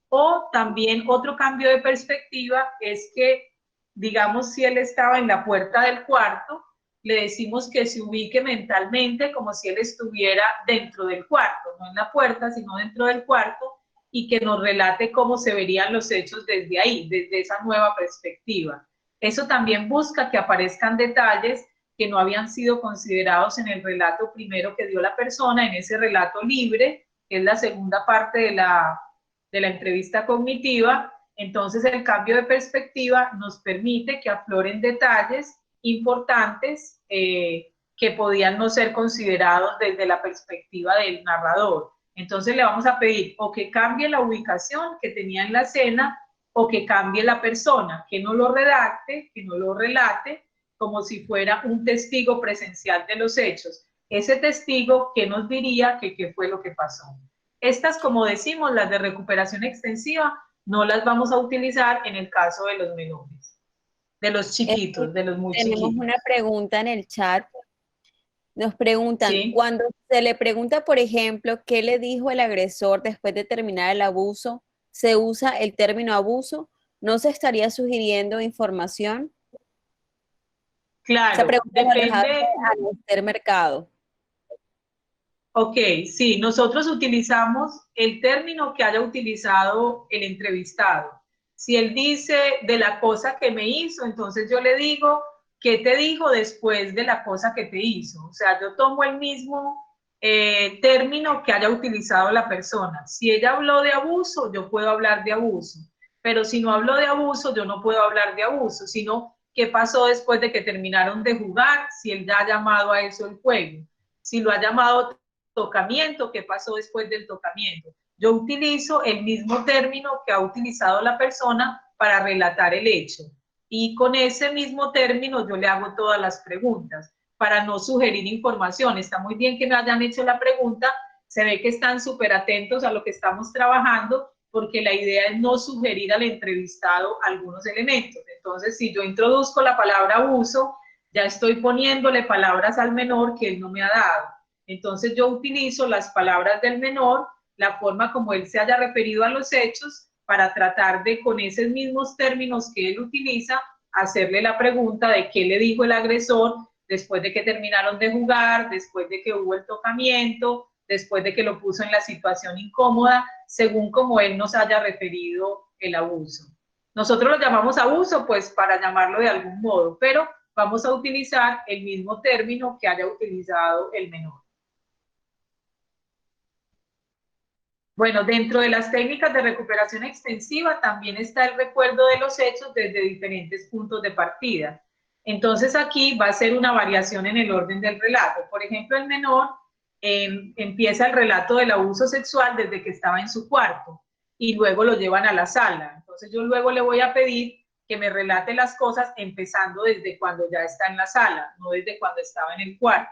O también otro cambio de perspectiva es que, digamos, si él estaba en la puerta del cuarto, le decimos que se ubique mentalmente como si él estuviera dentro del cuarto, no en la puerta, sino dentro del cuarto, y que nos relate cómo se verían los hechos desde ahí, desde esa nueva perspectiva. Eso también busca que aparezcan detalles que no habían sido considerados en el relato primero que dio la persona, en ese relato libre, que es la segunda parte de la entrevista cognitiva. Entonces el cambio de perspectiva nos permite que afloren detalles importantes que podían no ser considerados desde la perspectiva del narrador. Entonces le vamos a pedir o que cambie la ubicación que tenía en la escena, o que cambie la persona, que no lo redacte, que no lo relate como si fuera un testigo presencial de los hechos. Ese testigo, ¿qué nos diría que qué fue lo que pasó? Estas, como decimos, las de recuperación extensiva, no las vamos a utilizar en el caso de los menores, de los chiquitos, de los muy chiquitos. Tenemos una pregunta en el chat. Nos preguntan, ¿Sí? cuando se le pregunta, por ejemplo, qué le dijo el agresor después de terminar el abuso, ¿se usa el término abuso? ¿No se estaría sugiriendo información? Claro, Esa pregunta la depende. a Esther Mercado. Ok, sí, nosotros utilizamos el término que haya utilizado el entrevistado. Si él dice de la cosa que me hizo, entonces yo le digo, ¿qué te dijo después de la cosa que te hizo? O sea, yo tomo el mismo término que haya utilizado la persona. Si ella habló de abuso, yo puedo hablar de abuso. Pero si no habló de abuso, yo no puedo hablar de abuso, sino qué pasó después de que terminaron de jugar, si él ya ha llamado a eso el juego. Si lo ha llamado tocamiento, qué pasó después del tocamiento. Yo utilizo el mismo término que ha utilizado la persona para relatar el hecho, y con ese mismo término yo le hago todas las preguntas para no sugerir información. Está muy bien que me hayan hecho la pregunta, se ve que están súper atentos a lo que estamos trabajando, porque la idea es no sugerir al entrevistado algunos elementos. Entonces, si yo introduzco la palabra abuso, ya estoy poniéndole palabras al menor que él no me ha dado. Entonces yo utilizo las palabras del menor, la forma como él se haya referido a los hechos, para tratar de, con esos mismos términos que él utiliza, hacerle la pregunta de qué le dijo el agresor después de que terminaron de jugar, después de que hubo el tocamiento, después de que lo puso en la situación incómoda, según como él nos haya referido el abuso. Nosotros lo llamamos abuso, pues para llamarlo de algún modo, pero vamos a utilizar el mismo término que haya utilizado el menor. Bueno, dentro de las técnicas de recuperación extensiva también está el recuerdo de los hechos desde diferentes puntos de partida. Entonces aquí va a ser una variación en el orden del relato. Por ejemplo, el menor empieza el relato del abuso sexual desde que estaba en su cuarto y luego lo llevan a la sala. Entonces yo luego le voy a pedir que me relate las cosas empezando desde cuando ya está en la sala, no desde cuando estaba en el cuarto.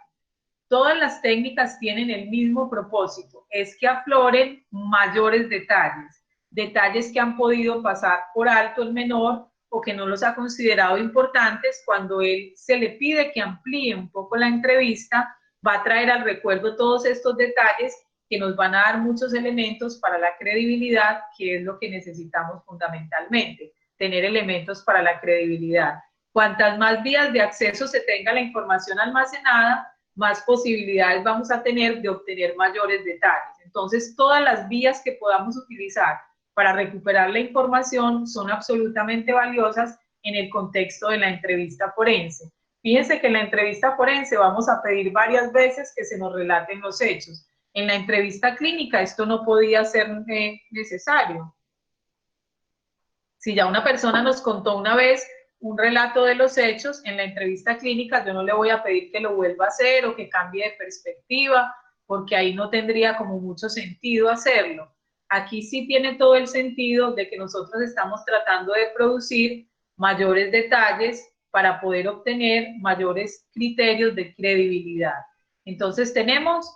Todas las técnicas tienen el mismo propósito, es que afloren mayores detalles, detalles que han podido pasar por alto el menor o que no los ha considerado importantes. Cuando él se le pide que amplíe un poco la entrevista, va a traer al recuerdo todos estos detalles que nos van a dar muchos elementos para la credibilidad, que es lo que necesitamos fundamentalmente, tener elementos para la credibilidad. Cuantas más vías de acceso se tenga a la información almacenada, más posibilidades vamos a tener de obtener mayores detalles. Entonces, todas las vías que podamos utilizar para recuperar la información son absolutamente valiosas en el contexto de la entrevista forense. Fíjense que en la entrevista forense vamos a pedir varias veces que se nos relaten los hechos. En la entrevista clínica esto no podía ser necesario. Si ya una persona nos contó una vez un relato de los hechos, en la entrevista clínica yo no le voy a pedir que lo vuelva a hacer o que cambie de perspectiva, porque ahí no tendría como mucho sentido hacerlo. Aquí sí tiene todo el sentido de que nosotros estamos tratando de producir mayores detalles para poder obtener mayores criterios de credibilidad. Entonces tenemos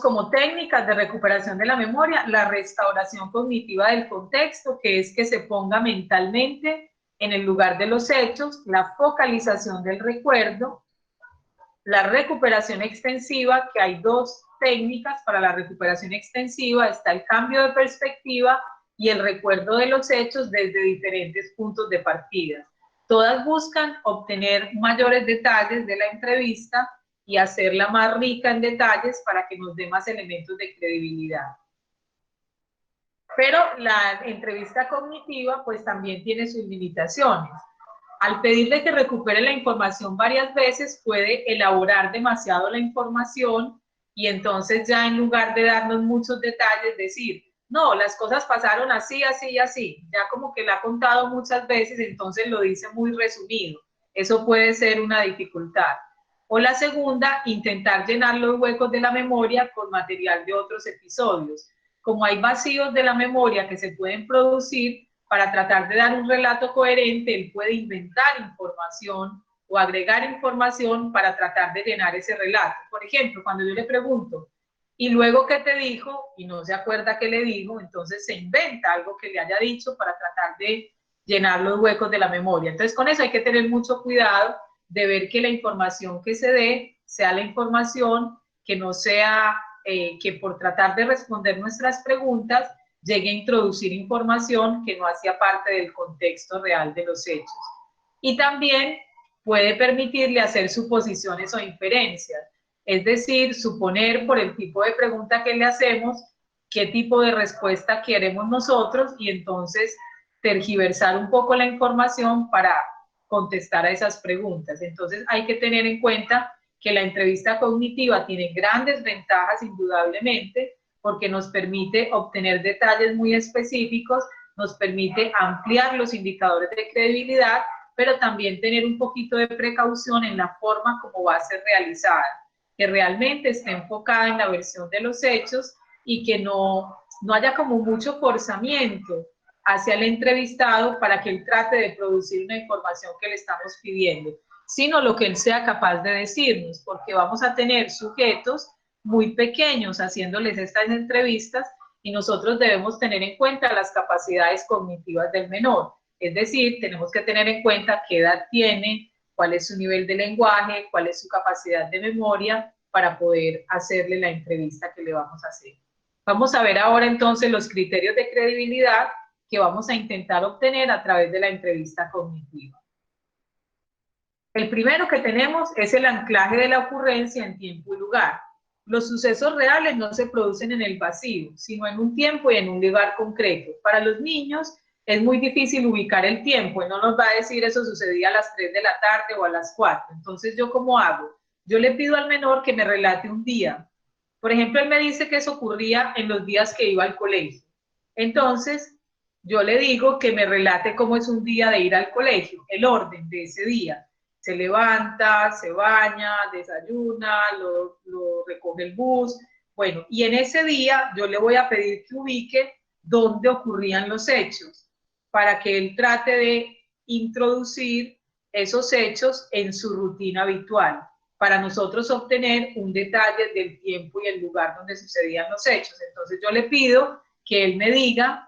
como técnicas de recuperación de la memoria la restauración cognitiva del contexto, que es que se ponga mentalmente en el lugar de los hechos, la focalización del recuerdo, la recuperación extensiva, que hay dos técnicas para la recuperación extensiva, está el cambio de perspectiva y el recuerdo de los hechos desde diferentes puntos de partida. Todas buscan obtener mayores detalles de la entrevista y hacerla más rica en detalles para que nos dé más elementos de credibilidad. Pero la entrevista cognitiva pues también tiene sus limitaciones. Al pedirle que recupere la información varias veces, puede elaborar demasiado la información y entonces ya en lugar de darnos muchos detalles, decir, no, las cosas pasaron así, así y así. Ya como que la ha contado muchas veces, entonces lo dice muy resumido. Eso puede ser una dificultad. O la segunda, intentar llenar los huecos de la memoria con material de otros episodios. Como hay vacíos de la memoria que se pueden producir, para tratar de dar un relato coherente, él puede inventar información o agregar información para tratar de llenar ese relato. Por ejemplo, cuando yo le pregunto, ¿y luego qué te dijo? Y no se acuerda qué le dijo, entonces se inventa algo que le haya dicho para tratar de llenar los huecos de la memoria. Entonces, con eso hay que tener mucho cuidado de ver que la información que se dé sea la información que no sea, que por tratar de responder nuestras preguntas, llegue a introducir información que no hacía parte del contexto real de los hechos. Y también puede permitirle hacer suposiciones o inferencias, es decir, suponer por el tipo de pregunta que le hacemos, qué tipo de respuesta queremos nosotros y entonces tergiversar un poco la información para contestar a esas preguntas. Entonces hay que tener en cuenta que la entrevista cognitiva tiene grandes ventajas indudablemente, porque nos permite obtener detalles muy específicos, nos permite ampliar los indicadores de credibilidad, pero también tener un poquito de precaución en la forma como va a ser realizada, que realmente esté enfocada en la versión de los hechos y que no haya como mucho forzamiento hacia el entrevistado para que él trate de producir una información que le estamos pidiendo, sino lo que él sea capaz de decirnos, porque vamos a tener sujetos muy pequeños haciéndoles estas entrevistas y nosotros debemos tener en cuenta las capacidades cognitivas del menor. Es decir, tenemos que tener en cuenta qué edad tiene, cuál es su nivel de lenguaje, cuál es su capacidad de memoria para poder hacerle la entrevista que le vamos a hacer. Vamos a ver ahora entonces los criterios de credibilidad que vamos a intentar obtener a través de la entrevista cognitiva. El primero que tenemos es el anclaje de la ocurrencia en tiempo y lugar. Los sucesos reales no se producen en el vacío, sino en un tiempo y en un lugar concreto. Para los niños es muy difícil ubicar el tiempo y no nos va a decir eso sucedía a las 3 de la tarde o a las 4. Entonces, ¿yo cómo hago? Yo le pido al menor que me relate un día. Por ejemplo, él me dice que eso ocurría en los días que iba al colegio. Entonces, yo le digo que me relate cómo es un día de ir al colegio, el orden de ese día. Se levanta, se baña, desayuna, lo recoge el bus. Bueno, y en ese día yo le voy a pedir que ubique dónde ocurrían los hechos, para que él trate de introducir esos hechos en su rutina habitual, para nosotros obtener un detalle del tiempo y el lugar donde sucedían los hechos. Entonces yo le pido que él me diga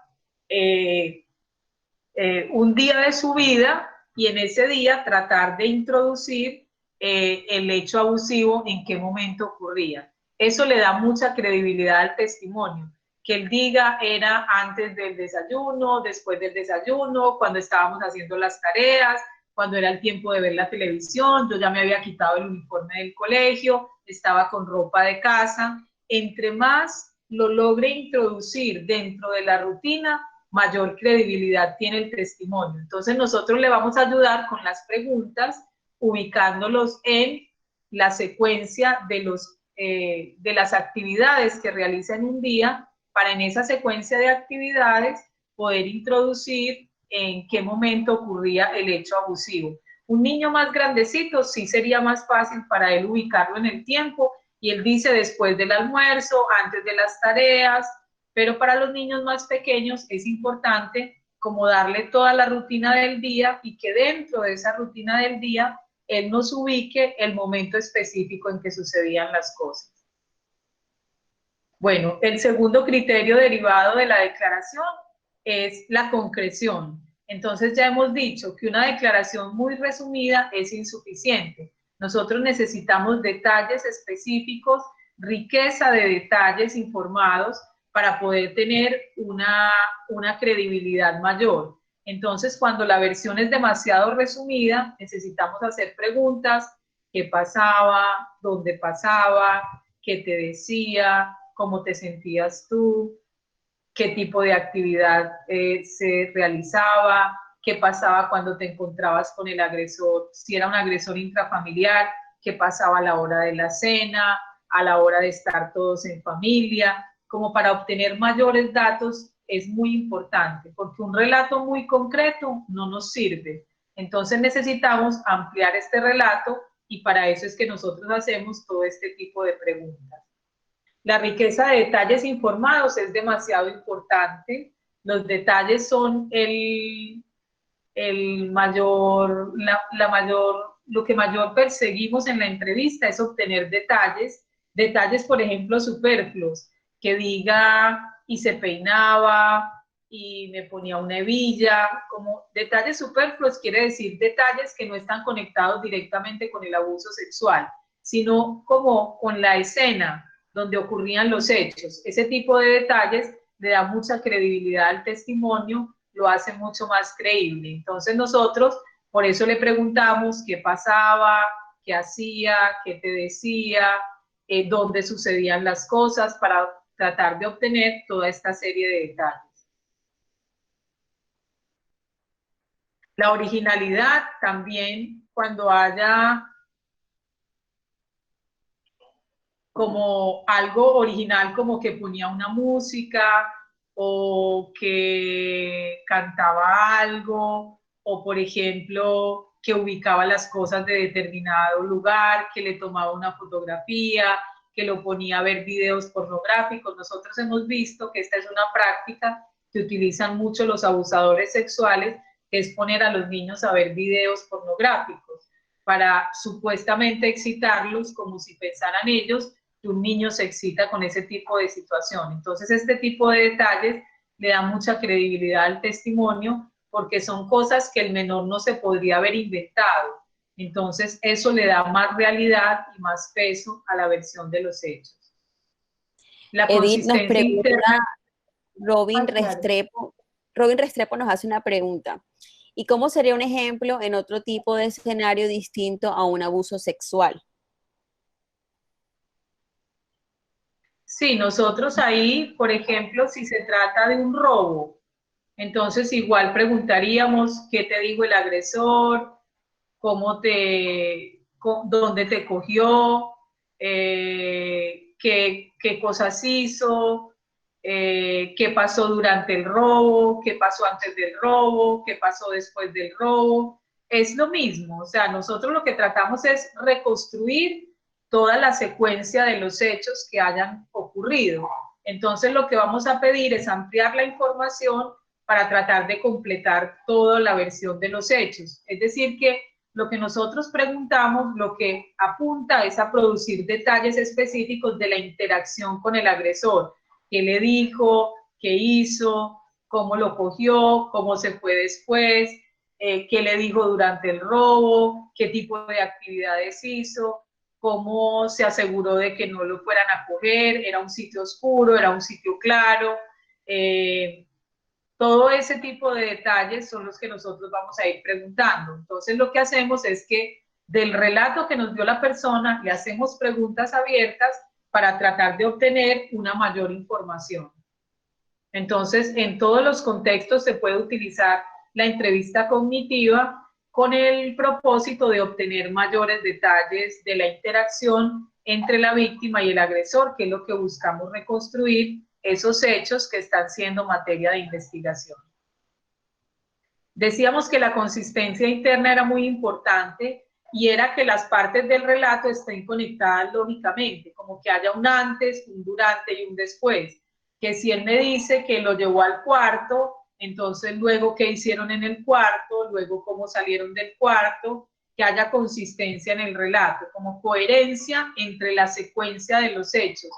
un día de su vida y en ese día tratar de introducir el hecho abusivo, en qué momento ocurría. Eso le da mucha credibilidad al testimonio. Que él diga era antes del desayuno, después del desayuno, cuando estábamos haciendo las tareas, cuando era el tiempo de ver la televisión, yo ya me había quitado el uniforme del colegio, estaba con ropa de casa. Entre más lo logre introducir dentro de la rutina, mayor credibilidad tiene el testimonio. Entonces nosotros le vamos a ayudar con las preguntas, ubicándolos en la secuencia de las actividades que realiza en un día, para en esa secuencia de actividades poder introducir en qué momento ocurría el hecho abusivo. Un niño más grandecito sí sería más fácil para él ubicarlo en el tiempo, y él dice después del almuerzo, antes de las tareas, pero para los niños más pequeños es importante como darle toda la rutina del día y que dentro de esa rutina del día él nos ubique el momento específico en que sucedían las cosas. Bueno, el segundo criterio derivado de la declaración es la concreción. Entonces ya hemos dicho que una declaración muy resumida es insuficiente. Nosotros necesitamos detalles específicos, riqueza de detalles informados para poder tener una credibilidad mayor. Entonces, cuando la versión es demasiado resumida, necesitamos hacer preguntas: ¿qué pasaba? ¿Dónde pasaba? ¿Qué te decía? ¿Cómo te sentías tú? ¿Qué tipo de actividad se realizaba? ¿Qué pasaba cuando te encontrabas con el agresor? Si era un agresor intrafamiliar, ¿qué pasaba a la hora de la cena, a la hora de estar todos en familia? Como para obtener mayores datos es muy importante, porque un relato muy concreto no nos sirve. Entonces necesitamos ampliar este relato, y para eso es que nosotros hacemos todo este tipo de preguntas. La riqueza de detalles informados es demasiado importante. Los detalles son el mayor, la mayor, lo que mayor perseguimos en la entrevista es obtener detalles, por ejemplo, superfluos, que diga y se peinaba y me ponía una hebilla. Como detalles superfluos quiere decir detalles que no están conectados directamente con el abuso sexual, sino como con la escena donde ocurrían los hechos. Ese tipo de detalles le da mucha credibilidad al testimonio, lo hace mucho más creíble. Entonces nosotros por eso le preguntamos qué pasaba, qué hacía, qué te decía, dónde sucedían las cosas, para tratar de obtener toda esta serie de detalles. La originalidad también, cuando haya como algo original, como que ponía una música o que cantaba algo, o por ejemplo que ubicaba las cosas de determinado lugar, que le tomaba una fotografía, que lo ponía a ver videos pornográficos. Nosotros hemos visto que esta es una práctica que utilizan mucho los abusadores sexuales, que es poner a los niños a ver videos pornográficos para supuestamente excitarlos, como si pensaran ellos que un niño se excita con ese tipo de situación. Entonces, este tipo de detalles le da mucha credibilidad al testimonio, porque son cosas que el menor no se podría haber inventado. Entonces, eso le da más realidad y más peso a la versión de los hechos. La Edith nos consistencia pregunta, interna. Robin Ah, claro. Restrepo, Robin Restrepo nos hace una pregunta. ¿Y cómo sería un ejemplo en otro tipo de escenario distinto a un abuso sexual? Sí, nosotros ahí, por ejemplo, si se trata de un robo, entonces igual preguntaríamos qué te dijo el agresor, dónde te cogió, qué cosas hizo, qué pasó durante el robo, qué pasó antes del robo, qué pasó después del robo. Es lo mismo, o sea, nosotros lo que tratamos es reconstruir toda la secuencia de los hechos que hayan ocurrido. Entonces lo que vamos a pedir es ampliar la información para tratar de completar toda la versión de los hechos. Es decir, que lo que nosotros preguntamos, lo que apunta es a producir detalles específicos de la interacción con el agresor. ¿Qué le dijo? ¿Qué hizo? ¿Cómo lo cogió? ¿Cómo se fue después? ¿Qué le dijo durante el robo? ¿Qué tipo de actividades hizo? ¿Cómo se aseguró de que no lo fueran a coger? ¿Era un sitio oscuro? ¿Era un sitio claro? Todo ese tipo de detalles son los que nosotros vamos a ir preguntando. Entonces lo que hacemos es que del relato que nos dio la persona le hacemos preguntas abiertas para tratar de obtener una mayor información. Entonces, en todos los contextos se puede utilizar la entrevista cognitiva con el propósito de obtener mayores detalles de la interacción entre la víctima y el agresor, que es lo que buscamos reconstruir esos hechos que están siendo materia de investigación. Decíamos que la consistencia interna era muy importante y era que las partes del relato estén conectadas lógicamente, como que haya un antes, un durante y un después. Que si él me dice que lo llevó al cuarto, entonces luego qué hicieron en el cuarto, luego cómo salieron del cuarto, que haya consistencia en el relato, como coherencia entre la secuencia de los hechos.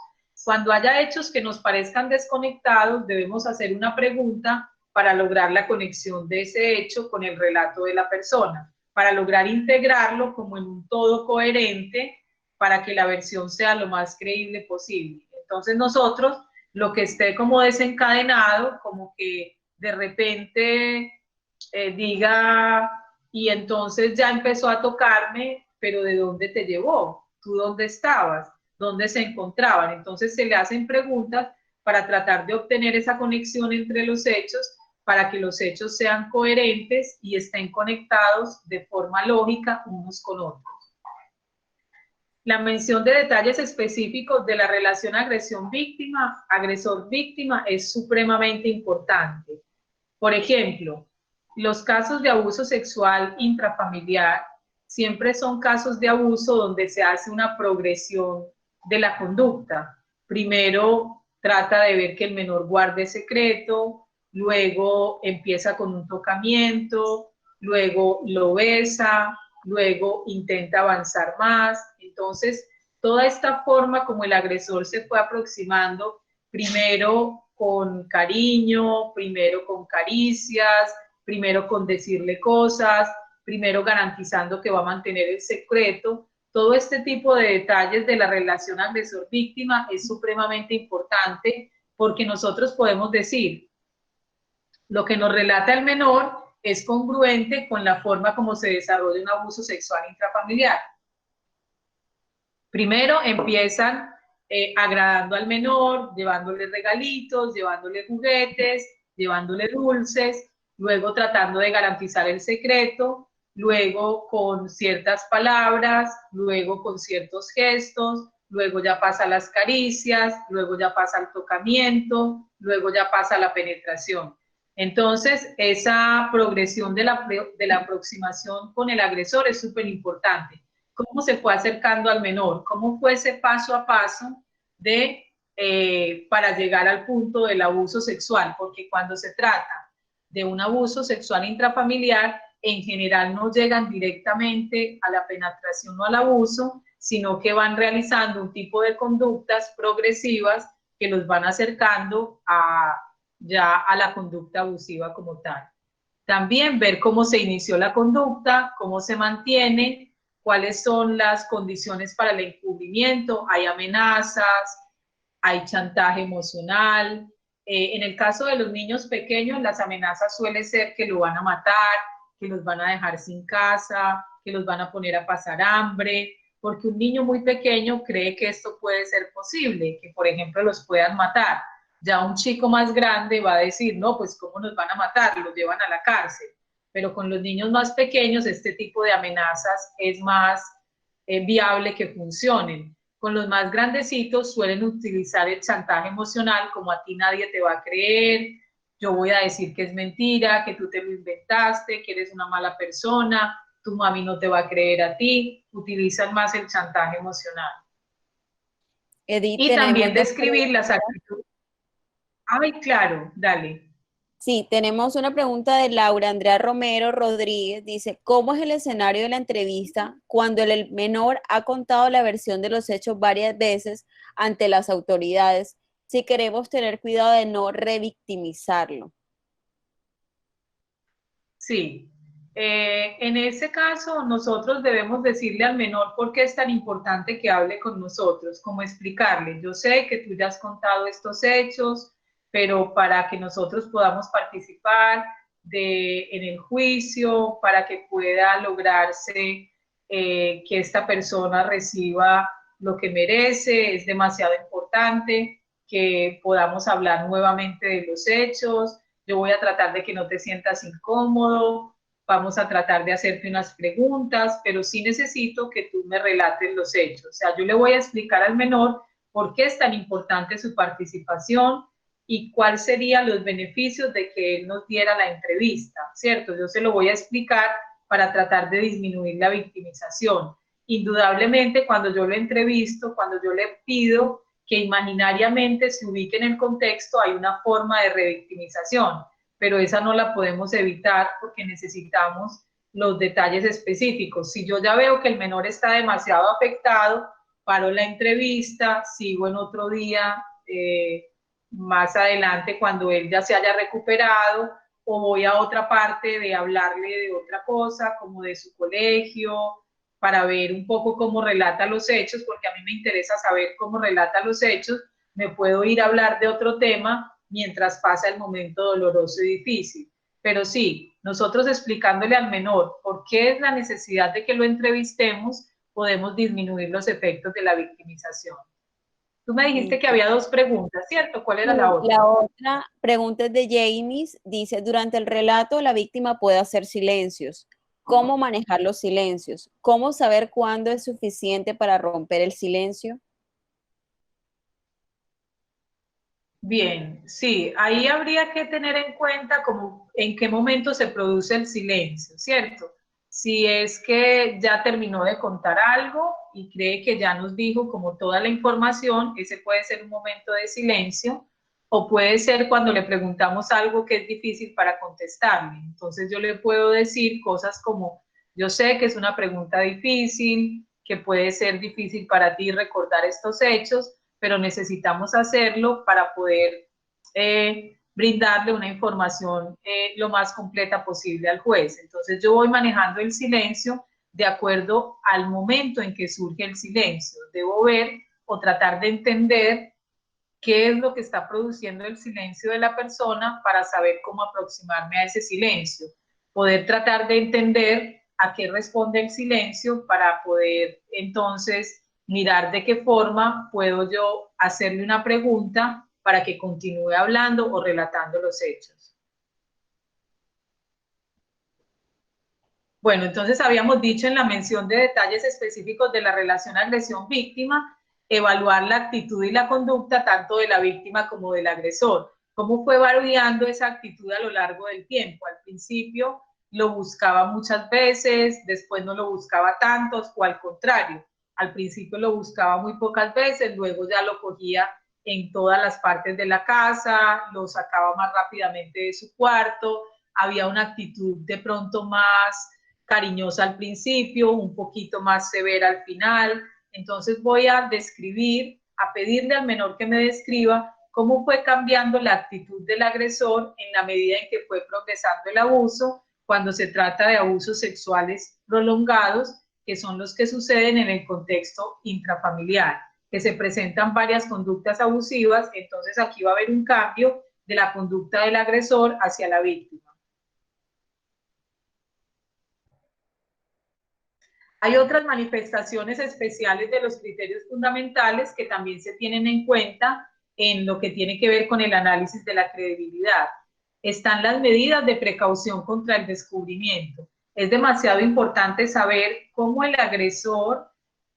Cuando haya hechos que nos parezcan desconectados, debemos hacer una pregunta para lograr la conexión de ese hecho con el relato de la persona, para lograr integrarlo como en un todo coherente para que la versión sea lo más creíble posible. Entonces nosotros, lo que esté como desencadenado, como que de repente diga, y entonces ya empezó a tocarme, pero ¿de dónde te llevó? ¿Tú dónde estabas? ¿Dónde se encontraban? Entonces se le hacen preguntas para tratar de obtener esa conexión entre los hechos, para que los hechos sean coherentes y estén conectados de forma lógica unos con otros. La mención de detalles específicos de la relación agresión-víctima, agresor-víctima es supremamente importante. Por ejemplo, los casos de abuso sexual intrafamiliar siempre son casos de abuso donde se hace una progresión de la conducta. Primero trata de ver que el menor guarde secreto, luego empieza con un tocamiento, luego lo besa, luego intenta avanzar más. Entonces, toda esta forma como el agresor se fue aproximando, primero con cariño, primero con caricias, primero con decirle cosas, primero garantizando que va a mantener el secreto. Todo este tipo de detalles de la relación agresor-víctima es supremamente importante porque nosotros podemos decir, lo que nos relata el menor es congruente con la forma como se desarrolla un abuso sexual intrafamiliar. Primero empiezan agradando al menor, llevándole regalitos, llevándole juguetes, llevándole dulces, luego tratando de garantizar el secreto, luego con ciertas palabras, luego con ciertos gestos, luego ya pasa las caricias, luego ya pasa el tocamiento, luego ya pasa la penetración. Entonces, esa progresión de la aproximación con el agresor es súper importante. Cómo se fue acercando al menor, cómo fue ese paso a paso para llegar al punto del abuso sexual, porque cuando se trata de un abuso sexual intrafamiliar, en general no llegan directamente a la penetración o al abuso, sino que van realizando un tipo de conductas progresivas que los van acercando ya a la conducta abusiva como tal. También ver cómo se inició la conducta, cómo se mantiene, cuáles son las condiciones para el encubrimiento, hay amenazas, hay chantaje emocional. En el caso de los niños pequeños, las amenazas suelen ser que lo van a matar, que los van a dejar sin casa, que los van a poner a pasar hambre, porque un niño muy pequeño cree que esto puede ser posible, que por ejemplo los puedan matar. Ya un chico más grande va a decir, no, pues ¿cómo nos van a matar? Los llevan a la cárcel. Pero con los niños más pequeños este tipo de amenazas es más viable que funcionen. Con los más grandecitos suelen utilizar el chantaje emocional, como a ti nadie te va a creer, yo voy a decir que es mentira, que tú te lo inventaste, que eres una mala persona, tu mami no te va a creer a ti. Utilizan más el chantaje emocional. Edith, Y tenemos también dos describir las preguntas. actitudes. Ay, claro, dale. Sí, tenemos una pregunta de Laura Andrea Romero Rodríguez. Dice, ¿cómo es el escenario de la entrevista cuando el menor ha contado la versión de los hechos varias veces ante las autoridades? Si queremos tener cuidado de no revictimizarlo. Sí. En ese caso, nosotros debemos decirle al menor por qué es tan importante que hable con nosotros, como explicarle, yo sé que tú ya has contado estos hechos, pero para que nosotros podamos participar en el juicio, para que pueda lograrse que esta persona reciba lo que merece, es demasiado importante que podamos hablar nuevamente de los hechos. Yo voy a tratar de que no te sientas incómodo, vamos a tratar de hacerte unas preguntas, pero sí necesito que tú me relates los hechos. O sea, yo le voy a explicar al menor por qué es tan importante su participación y cuáles serían los beneficios de que él nos diera la entrevista, ¿cierto? Yo se lo voy a explicar para tratar de disminuir la victimización. Indudablemente, cuando yo lo entrevisto, cuando yo le pido que imaginariamente se ubique en el contexto, hay una forma de revictimización, pero esa no la podemos evitar porque necesitamos los detalles específicos. Si yo ya veo que el menor está demasiado afectado, paro la entrevista, sigo en otro día, más adelante cuando él ya se haya recuperado, o voy a otra parte de hablarle de otra cosa, como de su colegio, para ver un poco cómo relata los hechos, porque a mí me interesa saber cómo relata los hechos. Me puedo ir a hablar de otro tema mientras pasa el momento doloroso y difícil. Pero sí, nosotros explicándole al menor por qué es la necesidad de que lo entrevistemos, podemos disminuir los efectos de la victimización. Tú me dijiste que Ok. había dos preguntas, ¿cierto? ¿Cuál era la Sí, otra? la otra pregunta es de James. Dice, durante el relato la víctima puede hacer silencios. ¿Cómo manejar los silencios? ¿Cómo saber cuándo es suficiente para romper el silencio? Bien, sí, ahí habría que tener en cuenta como en qué momento se produce el silencio, ¿cierto? Si es que ya terminó de contar algo y cree que ya nos dijo como toda la información, ese puede ser un momento de silencio, o puede ser cuando le preguntamos algo que es difícil para contestarle. Entonces yo le puedo decir cosas como, yo sé que es una pregunta difícil, que puede ser difícil para ti recordar estos hechos, pero necesitamos hacerlo para poder brindarle una información lo más completa posible al juez. Entonces yo voy manejando el silencio de acuerdo al momento en que surge el silencio. Debo ver o tratar de entender qué es lo que está produciendo el silencio de la persona para saber cómo aproximarme a ese silencio. Poder tratar de entender a qué responde el silencio para poder entonces mirar de qué forma puedo yo hacerle una pregunta para que continúe hablando o relatando los hechos. Bueno, entonces habíamos dicho en la mención de detalles específicos de la relación agresión-víctima, evaluar la actitud y la conducta tanto de la víctima como del agresor. ¿Cómo fue variando esa actitud a lo largo del tiempo? Al principio lo buscaba muchas veces, después no lo buscaba tantos, o al contrario, al principio lo buscaba muy pocas veces, luego ya lo cogía en todas las partes de la casa, lo sacaba más rápidamente de su cuarto, había una actitud de pronto más cariñosa al principio, un poquito más severa al final. Entonces voy a describir, a pedirle al menor que me describa cómo fue cambiando la actitud del agresor en la medida en que fue progresando el abuso, cuando se trata de abusos sexuales prolongados, que son los que suceden en el contexto intrafamiliar. que se presentan varias conductas abusivas, entonces aquí va a haber un cambio de la conducta del agresor hacia la víctima. Hay otras manifestaciones especiales de los criterios fundamentales que también se tienen en cuenta en lo que tiene que ver con el análisis de la credibilidad. Están las medidas de precaución contra el descubrimiento. Es demasiado importante saber cómo el agresor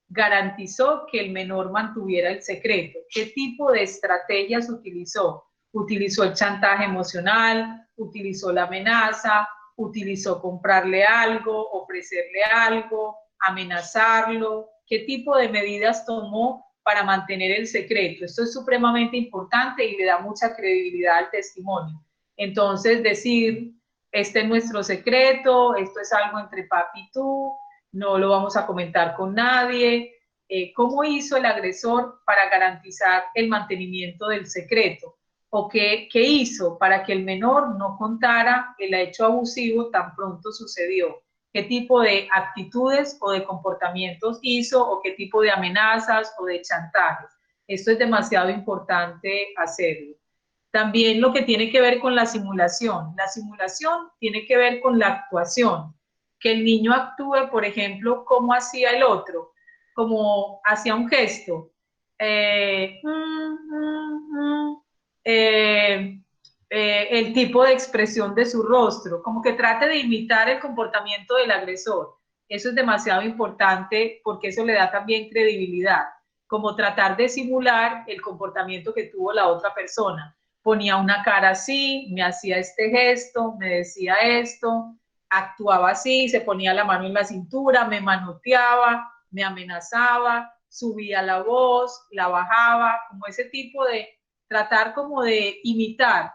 garantizó que el menor mantuviera el secreto, qué tipo de estrategias utilizó. Utilizó el chantaje emocional, utilizó la amenaza, utilizó comprarle algo, ofrecerle algo, amenazarlo, qué tipo de medidas tomó para mantener el secreto. Esto es supremamente importante y le da mucha credibilidad al testimonio. Entonces, decir, este es nuestro secreto, esto es algo entre papi y tú, no lo vamos a comentar con nadie. ¿Cómo hizo el agresor para garantizar el mantenimiento del secreto? ¿O qué hizo para que el menor no contara el hecho abusivo tan pronto sucedió? ¿Qué tipo de actitudes o de comportamientos hizo o qué tipo de amenazas o de chantajes? Esto es demasiado importante hacerlo. También lo que tiene que ver con la simulación. La simulación tiene que ver con la actuación. Que el niño actúe, por ejemplo, como hacía el otro, como hacía un gesto. El tipo de expresión de su rostro, como que trate de imitar el comportamiento del agresor. Eso es demasiado importante porque eso le da también credibilidad, como tratar de simular el comportamiento que tuvo la otra persona. Ponía una cara así, me hacía este gesto, me decía esto, actuaba así, se ponía la mano en la cintura, me manoteaba, me amenazaba, subía la voz, la bajaba, como ese tipo de tratar como de imitar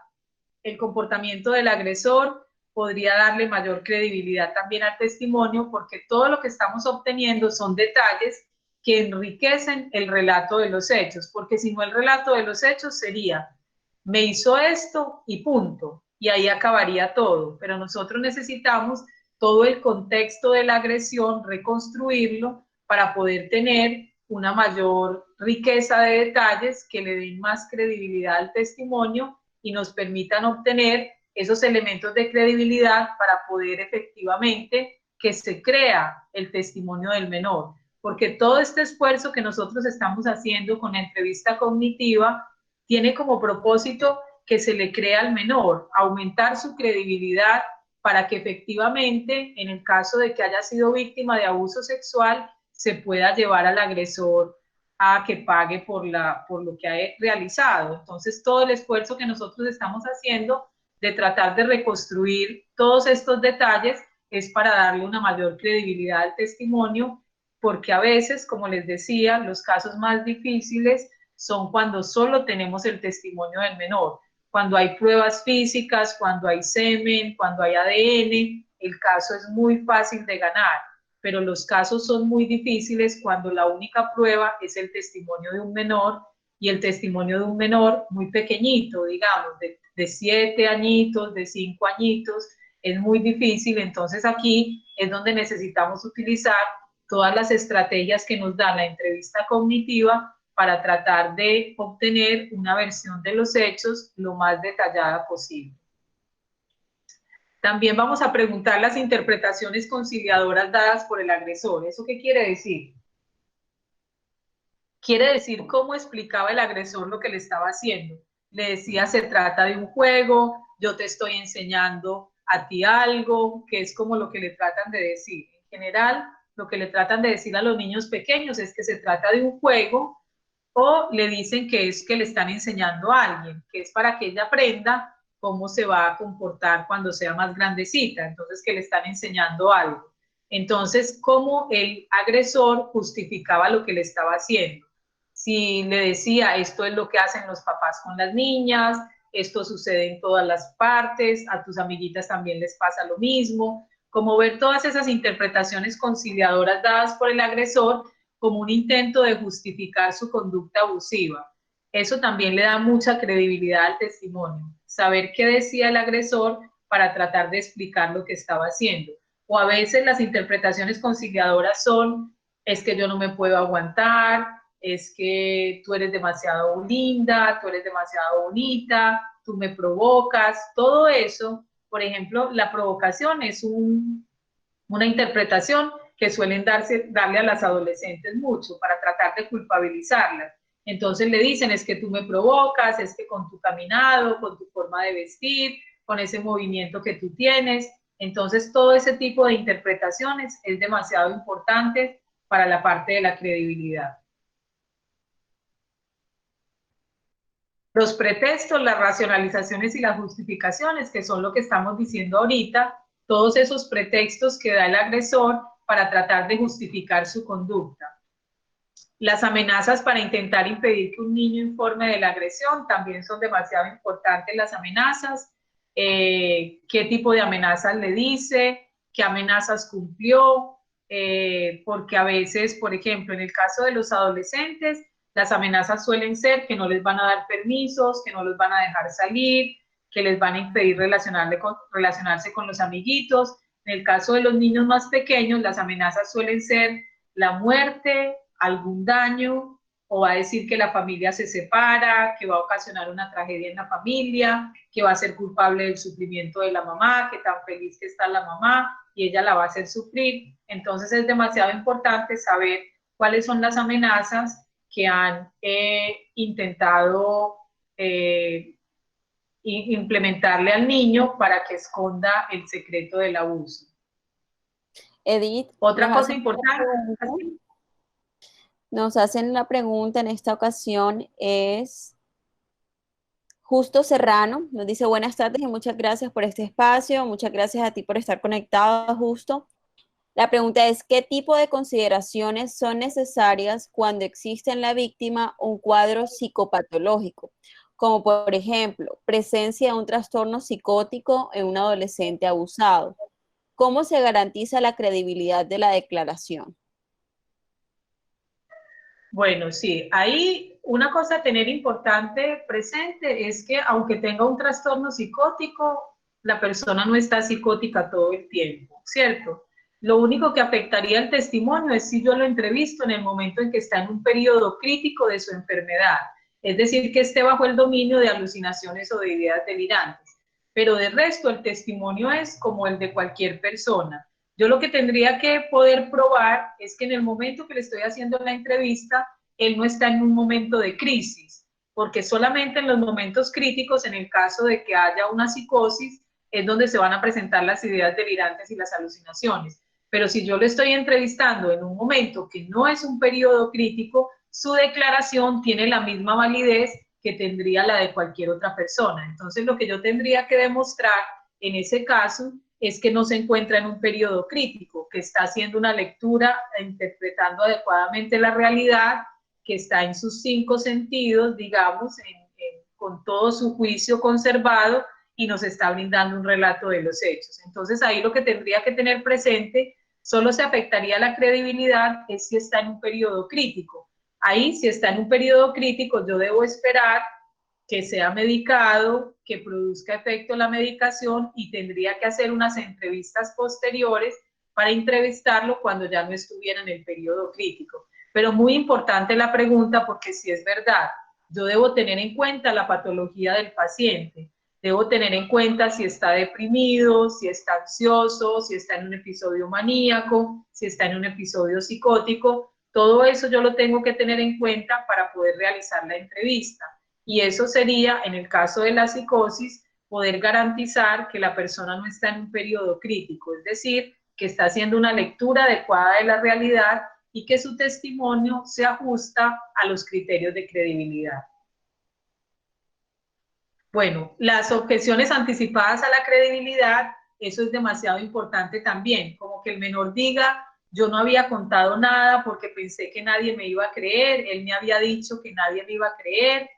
el comportamiento del agresor podría darle mayor credibilidad también al testimonio, porque todo lo que estamos obteniendo son detalles que enriquecen el relato de los hechos, porque si no el relato de los hechos sería, me hizo esto y punto, y ahí acabaría todo, pero nosotros necesitamos todo el contexto de la agresión, reconstruirlo para poder tener una mayor riqueza de detalles que le den más credibilidad al testimonio y nos permitan obtener esos elementos de credibilidad para poder efectivamente que se crea el testimonio del menor. Porque todo este esfuerzo que nosotros estamos haciendo con la entrevista cognitiva tiene como propósito que se le crea al menor, aumentar su credibilidad para que efectivamente, en el caso de que haya sido víctima de abuso sexual, se pueda llevar al agresor a que pague por lo que ha realizado. Entonces, todo el esfuerzo que nosotros estamos haciendo de tratar de reconstruir todos estos detalles es para darle una mayor credibilidad al testimonio, porque a veces, como les decía, los casos más difíciles son cuando solo tenemos el testimonio del menor. Cuando hay pruebas físicas, cuando hay semen, cuando hay ADN, el caso es muy fácil de ganar, pero los casos son muy difíciles cuando la única prueba es el testimonio de un menor, y el testimonio de un menor muy pequeñito, digamos, de 7 añitos, de 5 añitos, es muy difícil. Entonces aquí es donde necesitamos utilizar todas las estrategias que nos da la entrevista cognitiva para tratar de obtener una versión de los hechos lo más detallada posible. También vamos a preguntar las interpretaciones conciliadoras dadas por el agresor. ¿Eso qué quiere decir? Quiere decir cómo explicaba el agresor lo que le estaba haciendo. Le decía, se trata de un juego, yo te estoy enseñando a ti algo, que es como lo que le tratan de decir. En general, lo que le tratan de decir a los niños pequeños es que se trata de un juego, o le dicen que es que le están enseñando a alguien, que es para que ella aprenda cómo se va a comportar cuando sea más grandecita, entonces que le están enseñando algo. Entonces, cómo el agresor justificaba lo que le estaba haciendo. Si le decía, esto es lo que hacen los papás con las niñas, esto sucede en todas las partes, a tus amiguitas también les pasa lo mismo, como ver todas esas interpretaciones conciliadoras dadas por el agresor como un intento de justificar su conducta abusiva. Eso también le da mucha credibilidad al testimonio, saber qué decía el agresor para tratar de explicar lo que estaba haciendo. O a veces las interpretaciones conciliadoras son, es que yo no me puedo aguantar, es que tú eres demasiado linda, tú eres demasiado bonita, tú me provocas, todo eso. Por ejemplo, la provocación es una interpretación que suelen darle a las adolescentes mucho para tratar de culpabilizarlas. Entonces le dicen, es que tú me provocas, es que con tu caminado, con tu forma de vestir, con ese movimiento que tú tienes. Entonces todo ese tipo de interpretaciones es demasiado importante para la parte de la credibilidad. Los pretextos, las racionalizaciones y las justificaciones, que son lo que estamos diciendo ahorita, todos esos pretextos que da el agresor para tratar de justificar su conducta. Las amenazas para intentar impedir que un niño informe de la agresión, también son demasiado importantes las amenazas. ¿Qué tipo de amenazas le dice? ¿Qué amenazas cumplió? Porque a veces, por ejemplo, en el caso de los adolescentes, las amenazas suelen ser que no les van a dar permisos, que no los van a dejar salir, que les van a impedir relacionarse con los amiguitos. En el caso de los niños más pequeños, las amenazas suelen ser la muerte, algún daño, o va a decir que la familia se separa, que va a ocasionar una tragedia en la familia, que va a ser culpable del sufrimiento de la mamá, que tan feliz que está la mamá y ella la va a hacer sufrir. Entonces es demasiado importante saber cuáles son las amenazas que han intentado implementarle al niño para que esconda el secreto del abuso. Edith, Otra cosa importante. Nos hacen la pregunta en esta ocasión es Justo Serrano, nos dice buenas tardes y muchas gracias por este espacio, muchas gracias a ti por estar conectado, Justo. La pregunta es, ¿qué tipo de consideraciones son necesarias cuando existe en la víctima un cuadro psicopatológico? Como por ejemplo, presencia de un trastorno psicótico en un adolescente abusado. ¿Cómo se garantiza la credibilidad de la declaración? Bueno, sí, ahí una cosa a tener importante presente es que aunque tenga un trastorno psicótico, la persona no está psicótica todo el tiempo, ¿cierto? Lo único que afectaría el testimonio es si yo lo entrevisto en el momento en que está en un periodo crítico de su enfermedad, es decir, que esté bajo el dominio de alucinaciones o de ideas delirantes. Pero de resto, el testimonio es como el de cualquier persona. Yo lo que tendría que poder probar es que en el momento que le estoy haciendo la entrevista, él no está en un momento de crisis, porque solamente en los momentos críticos, en el caso de que haya una psicosis, es donde se van a presentar las ideas delirantes y las alucinaciones. Pero si yo le estoy entrevistando en un momento que no es un periodo crítico, su declaración tiene la misma validez que tendría la de cualquier otra persona. Entonces, lo que yo tendría que demostrar en ese caso es que no se encuentra en un periodo crítico, que está haciendo una lectura, interpretando adecuadamente la realidad, que está en sus 5 sentidos, digamos, con todo su juicio conservado y nos está brindando un relato de los hechos. Entonces ahí lo que tendría que tener presente solo se afectaría la credibilidad es si está en un periodo crítico. Ahí, si está en un periodo crítico, yo debo esperar que sea medicado, que produzca efecto la medicación y tendría que hacer unas entrevistas posteriores para entrevistarlo cuando ya no estuviera en el periodo crítico. Pero muy importante la pregunta porque si es verdad, yo debo tener en cuenta la patología del paciente, debo tener en cuenta si está deprimido, si está ansioso, si está en un episodio maníaco, si está en un episodio psicótico, todo eso yo lo tengo que tener en cuenta para poder realizar la entrevista. Y eso sería, en el caso de la psicosis, poder garantizar que la persona no está en un periodo crítico, es decir, que está haciendo una lectura adecuada de la realidad y que su testimonio se ajusta a los criterios de credibilidad. Bueno, las objeciones anticipadas a la credibilidad, eso es demasiado importante también, como que el menor diga, yo no había contado nada porque pensé que nadie me iba a creer, él me había dicho que nadie me iba a creer,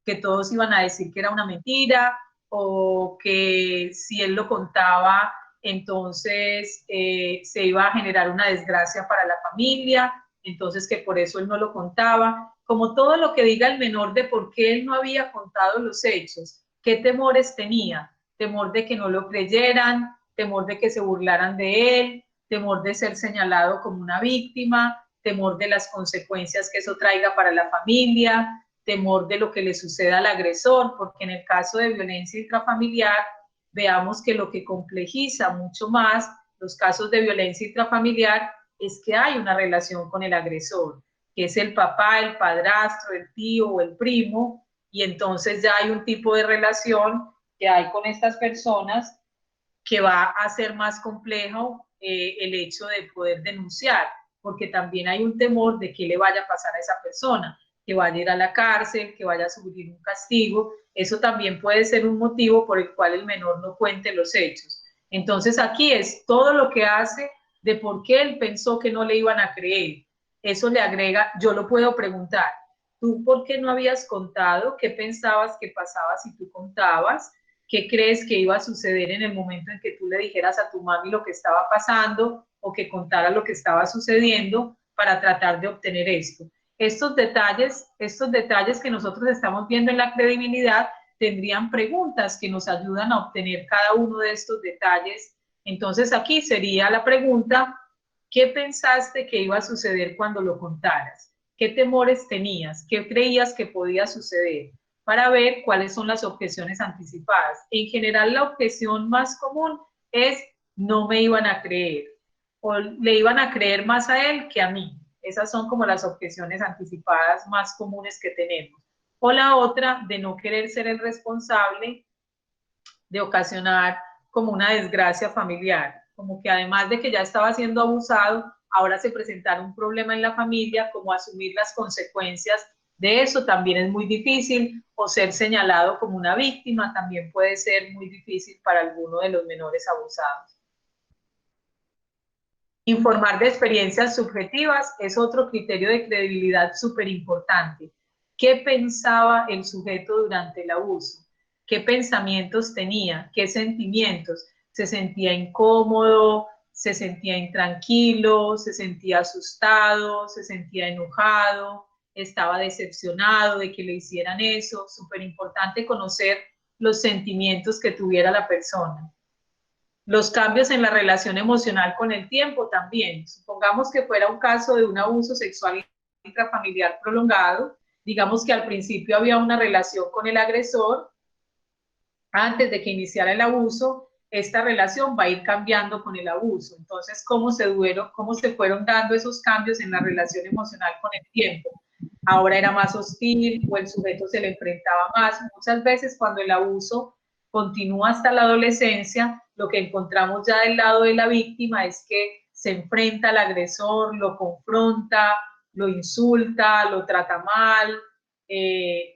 que todos iban a decir que era una mentira o que si él lo contaba, entonces se iba a generar una desgracia para la familia, entonces que por eso él no lo contaba. Como todo lo que diga el menor de por qué él no había contado los hechos, qué temores tenía, temor de que no lo creyeran, temor de que se burlaran de él, temor de ser señalado como una víctima, temor de las consecuencias que eso traiga para la familia, temor de lo que le suceda al agresor, porque en el caso de violencia intrafamiliar, veamos que lo que complejiza mucho más los casos de violencia intrafamiliar es que hay una relación con el agresor, que es el papá, el padrastro, el tío o el primo, y entonces ya hay un tipo de relación que hay con estas personas que va a ser más complejo el hecho de poder denunciar, porque también hay un temor de que le vaya a pasar a esa persona, que vaya a ir a la cárcel, que vaya a sufrir un castigo. Eso también puede ser un motivo por el cual el menor no cuente los hechos. Entonces aquí es todo lo que hace de por qué él pensó que no le iban a creer. Eso le agrega, yo lo puedo preguntar, ¿tú por qué no habías contado? ¿Qué pensabas que pasaba si tú contabas? ¿Qué crees que iba a suceder en el momento en que tú le dijeras a tu mami lo que estaba pasando o que contara lo que estaba sucediendo para tratar de obtener esto? Estos detalles que nosotros estamos viendo en la credibilidad tendrían preguntas que nos ayudan a obtener cada uno de estos detalles. Entonces aquí sería la pregunta, ¿qué pensaste que iba a suceder cuando lo contaras? ¿Qué temores tenías? ¿Qué creías que podía suceder? Para ver cuáles son las objeciones anticipadas. En general, la objeción más común es no me iban a creer o le iban a creer más a él que a mí. Esas son como las objeciones anticipadas más comunes que tenemos. O la otra de no querer ser el responsable de ocasionar como una desgracia familiar, como que además de que ya estaba siendo abusado, ahora se presentara un problema en la familia, como asumir las consecuencias de eso también es muy difícil, o ser señalado como una víctima también puede ser muy difícil para alguno de los menores abusados. Informar de experiencias subjetivas es otro criterio de credibilidad súper importante. ¿Qué pensaba el sujeto durante el abuso? ¿Qué pensamientos tenía? ¿Qué sentimientos? ¿Se sentía incómodo? ¿Se sentía intranquilo? ¿Se sentía asustado? ¿Se sentía enojado? ¿Estaba decepcionado de que le hicieran eso? Súper importante conocer los sentimientos que tuviera la persona. Los cambios en la relación emocional con el tiempo también. Supongamos que fuera un caso de un abuso sexual intrafamiliar prolongado. Digamos que al principio había una relación con el agresor. Antes de que iniciara el abuso, esta relación va a ir cambiando con el abuso. Entonces, ¿cómo se fueron dando esos cambios en la relación emocional con el tiempo? Ahora era más hostil o el sujeto se le enfrentaba más. Muchas veces cuando el abuso continúa hasta la adolescencia, lo que encontramos ya del lado de la víctima es que se enfrenta al agresor, lo confronta, lo insulta, lo trata mal,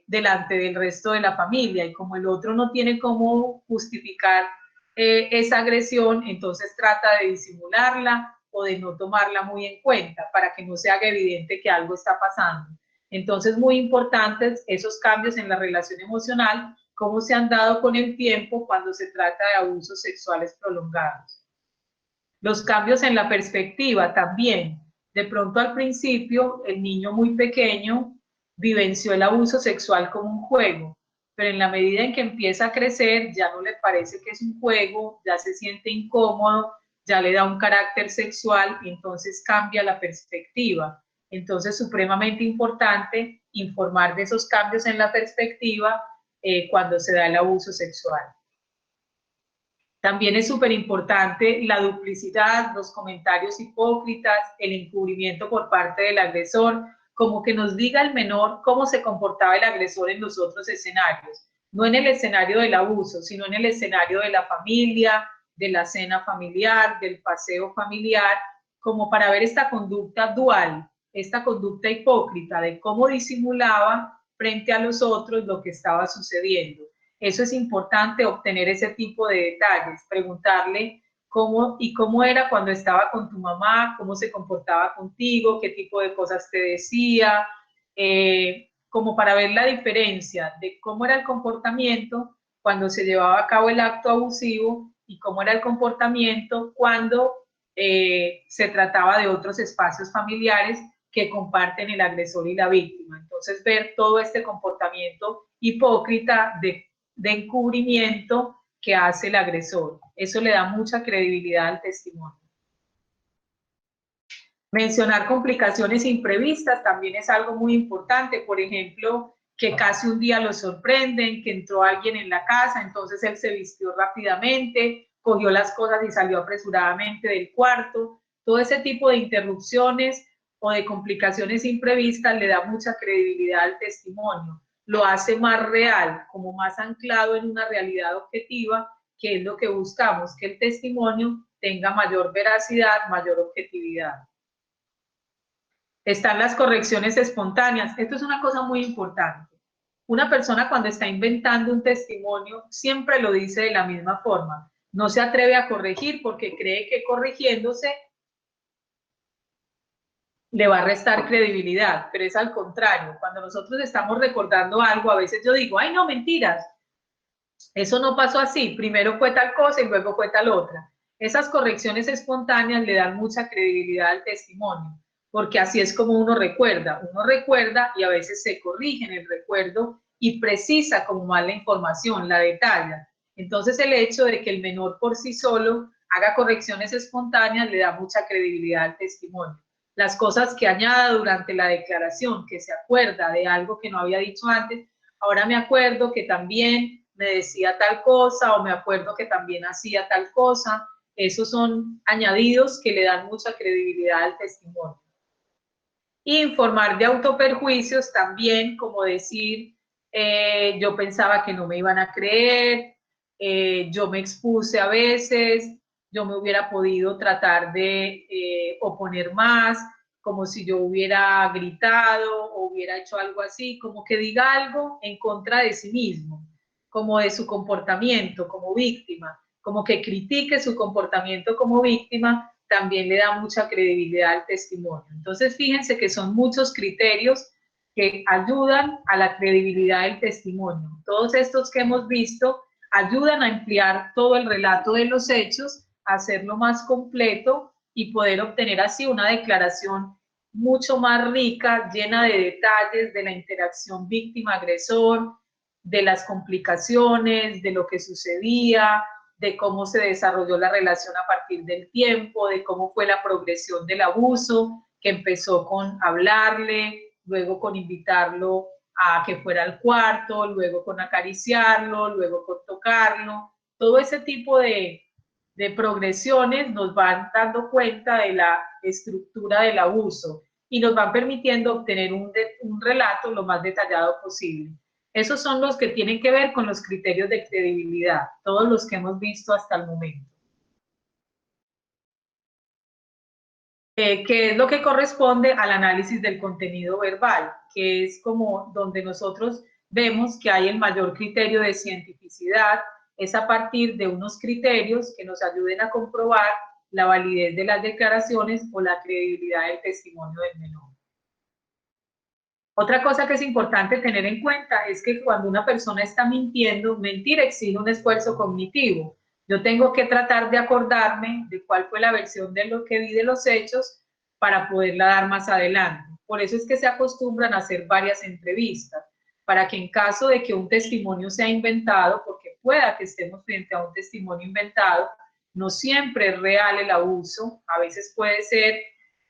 delante del resto de la familia, y como el otro no tiene cómo justificar esa agresión, entonces trata de disimularla o de no tomarla muy en cuenta para que no se haga evidente que algo está pasando. Entonces, muy importantes esos cambios en la relación emocional, cómo se han dado con el tiempo cuando se trata de abusos sexuales prolongados. Los cambios en la perspectiva también. De pronto al principio, el niño muy pequeño vivenció el abuso sexual como un juego, pero en la medida en que empieza a crecer, ya no le parece que es un juego, ya se siente incómodo, ya le da un carácter sexual y entonces cambia la perspectiva. Entonces, supremamente importante informar de esos cambios en la perspectiva cuando se da el abuso sexual. También es súper importante la duplicidad, los comentarios hipócritas, el encubrimiento por parte del agresor, como que nos diga el menor cómo se comportaba el agresor en los otros escenarios, no en el escenario del abuso, sino en el escenario de la familia, de la cena familiar, del paseo familiar, como para ver esta conducta dual, esta conducta hipócrita de cómo disimulaba frente a los otros lo que estaba sucediendo. Eso es importante, obtener ese tipo de detalles, preguntarle cómo era cuando estaba con tu mamá, cómo se comportaba contigo, qué tipo de cosas te decía, como para ver la diferencia de cómo era el comportamiento cuando se llevaba a cabo el acto abusivo y cómo era el comportamiento cuando se trataba de otros espacios familiares que comparten el agresor y la víctima. Entonces, ver todo este comportamiento hipócrita de encubrimiento que hace el agresor. Eso le da mucha credibilidad al testimonio. Mencionar complicaciones imprevistas también es algo muy importante. Por ejemplo, que casi un día lo sorprenden, que entró alguien en la casa, entonces él se vistió rápidamente, cogió las cosas y salió apresuradamente del cuarto. Todo ese tipo de interrupciones o de complicaciones imprevistas le da mucha credibilidad al testimonio, lo hace más real, como más anclado en una realidad objetiva, que es lo que buscamos, que el testimonio tenga mayor veracidad, mayor objetividad. Están las correcciones espontáneas. Esto es una cosa muy importante. Una persona cuando está inventando un testimonio siempre lo dice de la misma forma. No se atreve a corregir porque cree que corrigiéndose le va a restar credibilidad, pero es al contrario. Cuando nosotros estamos recordando algo, a veces yo digo, ay, no, mentiras, eso no pasó así, primero fue tal cosa y luego fue tal otra. Esas correcciones espontáneas le dan mucha credibilidad al testimonio, porque así es como uno recuerda y a veces se corrige en el recuerdo y precisa como más la información, la detalla. Entonces el hecho de que el menor por sí solo haga correcciones espontáneas le da mucha credibilidad al testimonio. Las cosas que añada durante la declaración, que se acuerda de algo que no había dicho antes, ahora me acuerdo que también me decía tal cosa o me acuerdo que también hacía tal cosa. Esos son añadidos que le dan mucha credibilidad al testimonio. Informar de autoperjuicios también, como decir, yo pensaba que no me iban a creer, yo me expuse a veces, yo me hubiera podido tratar de oponer más, como si yo hubiera gritado o hubiera hecho algo así, como que diga algo en contra de sí mismo, como de su comportamiento como víctima, como que critique su comportamiento como víctima, también le da mucha credibilidad al testimonio. Entonces, fíjense que son muchos criterios que ayudan a la credibilidad del testimonio. Todos estos que hemos visto ayudan a ampliar todo el relato de los hechos, a hacerlo más completo y poder obtener así una declaración mucho más rica, llena de detalles de la interacción víctima-agresor, de las complicaciones, de lo que sucedía, de cómo se desarrolló la relación a partir del tiempo, de cómo fue la progresión del abuso, que empezó con hablarle, luego con invitarlo a que fuera al cuarto, luego con acariciarlo, luego con tocarlo. Todo ese tipo de progresiones nos van dando cuenta de la estructura del abuso y nos van permitiendo obtener un relato lo más detallado posible. Esos son los que tienen que ver con los criterios de credibilidad, todos los que hemos visto hasta el momento. Que es lo que corresponde al análisis del contenido verbal, que es como donde nosotros vemos que hay el mayor criterio de cientificidad, es a partir de unos criterios que nos ayuden a comprobar la validez de las declaraciones o la credibilidad del testimonio del menor. Otra cosa que es importante tener en cuenta es que cuando una persona está mintiendo, mentir exige un esfuerzo cognitivo. Yo tengo que tratar de acordarme de cuál fue la versión de lo que vi de los hechos para poderla dar más adelante. Por eso es que se acostumbran a hacer varias entrevistas, para que en caso de que un testimonio sea inventado, porque pueda que estemos frente a un testimonio inventado, no siempre es real el abuso, a veces puede ser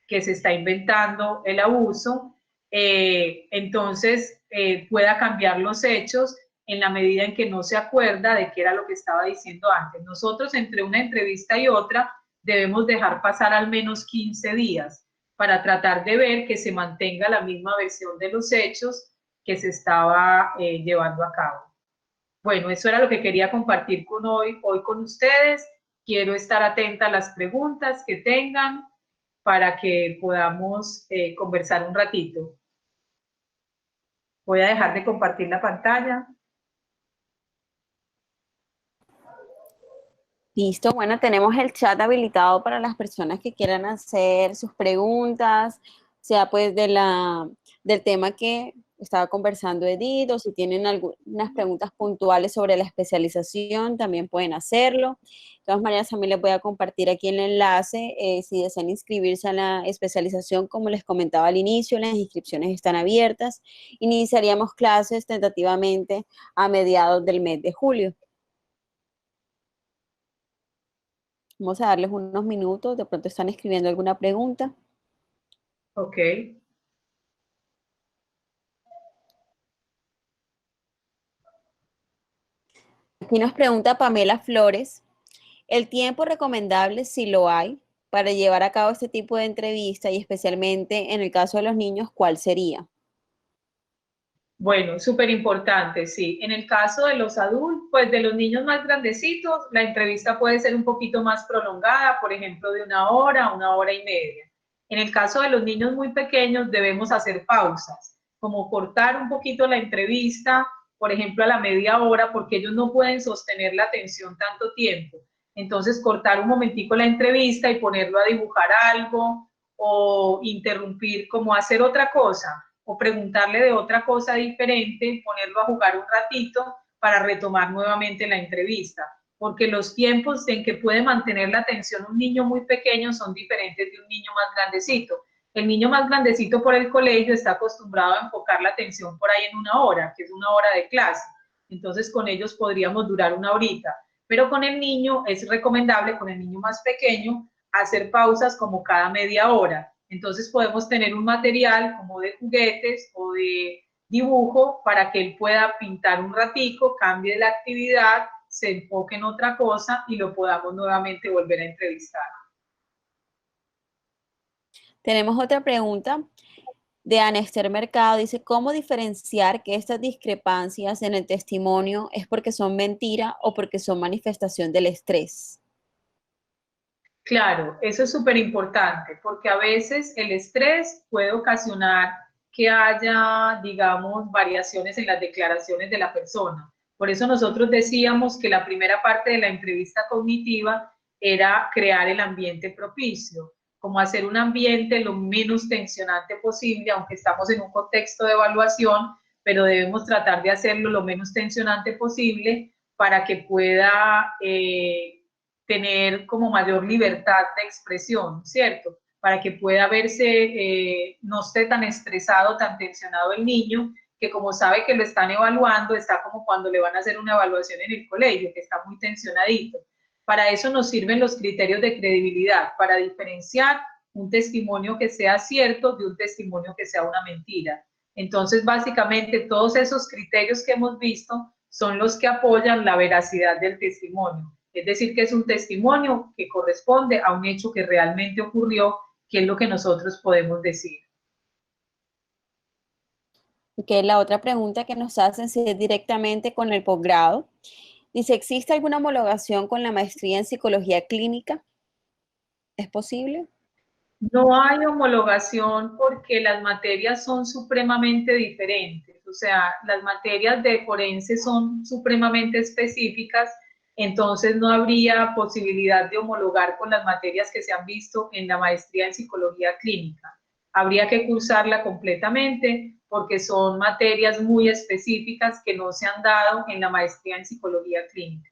que se está inventando el abuso, entonces pueda cambiar los hechos en la medida en que no se acuerda de qué era lo que estaba diciendo antes. Nosotros entre una entrevista y otra debemos dejar pasar al menos 15 días para tratar de ver que se mantenga la misma versión de los hechos que se estaba llevando a cabo. Bueno, eso era lo que quería compartir hoy con ustedes. Quiero estar atenta a las preguntas que tengan para que podamos conversar un ratito. Voy a dejar de compartir la pantalla. Listo, bueno, tenemos el chat habilitado para las personas que quieran hacer sus preguntas, sea pues del tema que estaba conversando Edith, o si tienen algunas preguntas puntuales sobre la especialización, también pueden hacerlo. De todas maneras, también les voy a compartir aquí el enlace. Si desean inscribirse a la especialización, como les comentaba al inicio, las inscripciones están abiertas. Iniciaríamos clases tentativamente a mediados del mes de julio. Vamos a darles unos minutos, de pronto están escribiendo alguna pregunta. Ok. Aquí nos pregunta Pamela Flores, el tiempo recomendable, si lo hay, para llevar a cabo este tipo de entrevista y especialmente en el caso de los niños, ¿cuál sería? Bueno, súper importante, sí. En el caso de los adultos, pues de los niños más grandecitos, la entrevista puede ser un poquito más prolongada, por ejemplo, de una hora y media. En el caso de los niños muy pequeños, debemos hacer pausas, como cortar un poquito la entrevista, por ejemplo, a la media hora, porque ellos no pueden sostener la atención tanto tiempo. Entonces, cortar un momentico la entrevista y ponerlo a dibujar algo o interrumpir, como hacer otra cosa o preguntarle de otra cosa diferente, ponerlo a jugar un ratito para retomar nuevamente la entrevista, porque los tiempos en que puede mantener la atención un niño muy pequeño son diferentes de un niño más grandecito. El niño más grandecito por el colegio está acostumbrado a enfocar la atención por ahí en una hora, que es una hora de clase. Entonces con ellos podríamos durar una horita, pero con el niño es recomendable, con el niño más pequeño, hacer pausas como cada media hora. Entonces podemos tener un material como de juguetes o de dibujo para que él pueda pintar un ratico, cambie la actividad, se enfoque en otra cosa y lo podamos nuevamente volver a entrevistar. Tenemos otra pregunta de Ana Esther Mercado. Dice, ¿cómo diferenciar que estas discrepancias en el testimonio es porque son mentira o porque son manifestación del estrés? Claro, eso es súper importante porque a veces el estrés puede ocasionar que haya, digamos, variaciones en las declaraciones de la persona. Por eso nosotros decíamos que la primera parte de la entrevista cognitiva era crear el ambiente propicio, como hacer un ambiente lo menos tensionante posible, aunque estamos en un contexto de evaluación, pero debemos tratar de hacerlo lo menos tensionante posible para que pueda tener como mayor libertad de expresión, ¿cierto? Para que pueda verse, no esté tan estresado, tan tensionado el niño, que como sabe que lo están evaluando, está como cuando le van a hacer una evaluación en el colegio, que está muy tensionadito. Para eso nos sirven los criterios de credibilidad, para diferenciar un testimonio que sea cierto de un testimonio que sea una mentira. Entonces, básicamente, todos esos criterios que hemos visto son los que apoyan la veracidad del testimonio. Es decir, que es un testimonio que corresponde a un hecho que realmente ocurrió, que es lo que nosotros podemos decir. Que la otra pregunta que nos hacen si es directamente con el posgrado. Dice, ¿existe alguna homologación con la maestría en psicología clínica? ¿Es posible? No hay homologación porque las materias son supremamente diferentes, o sea, las materias de forense son supremamente específicas, entonces no habría posibilidad de homologar con las materias que se han visto en la maestría en psicología clínica. Habría que cursarla completamente porque son materias muy específicas que no se han dado en la maestría en psicología clínica.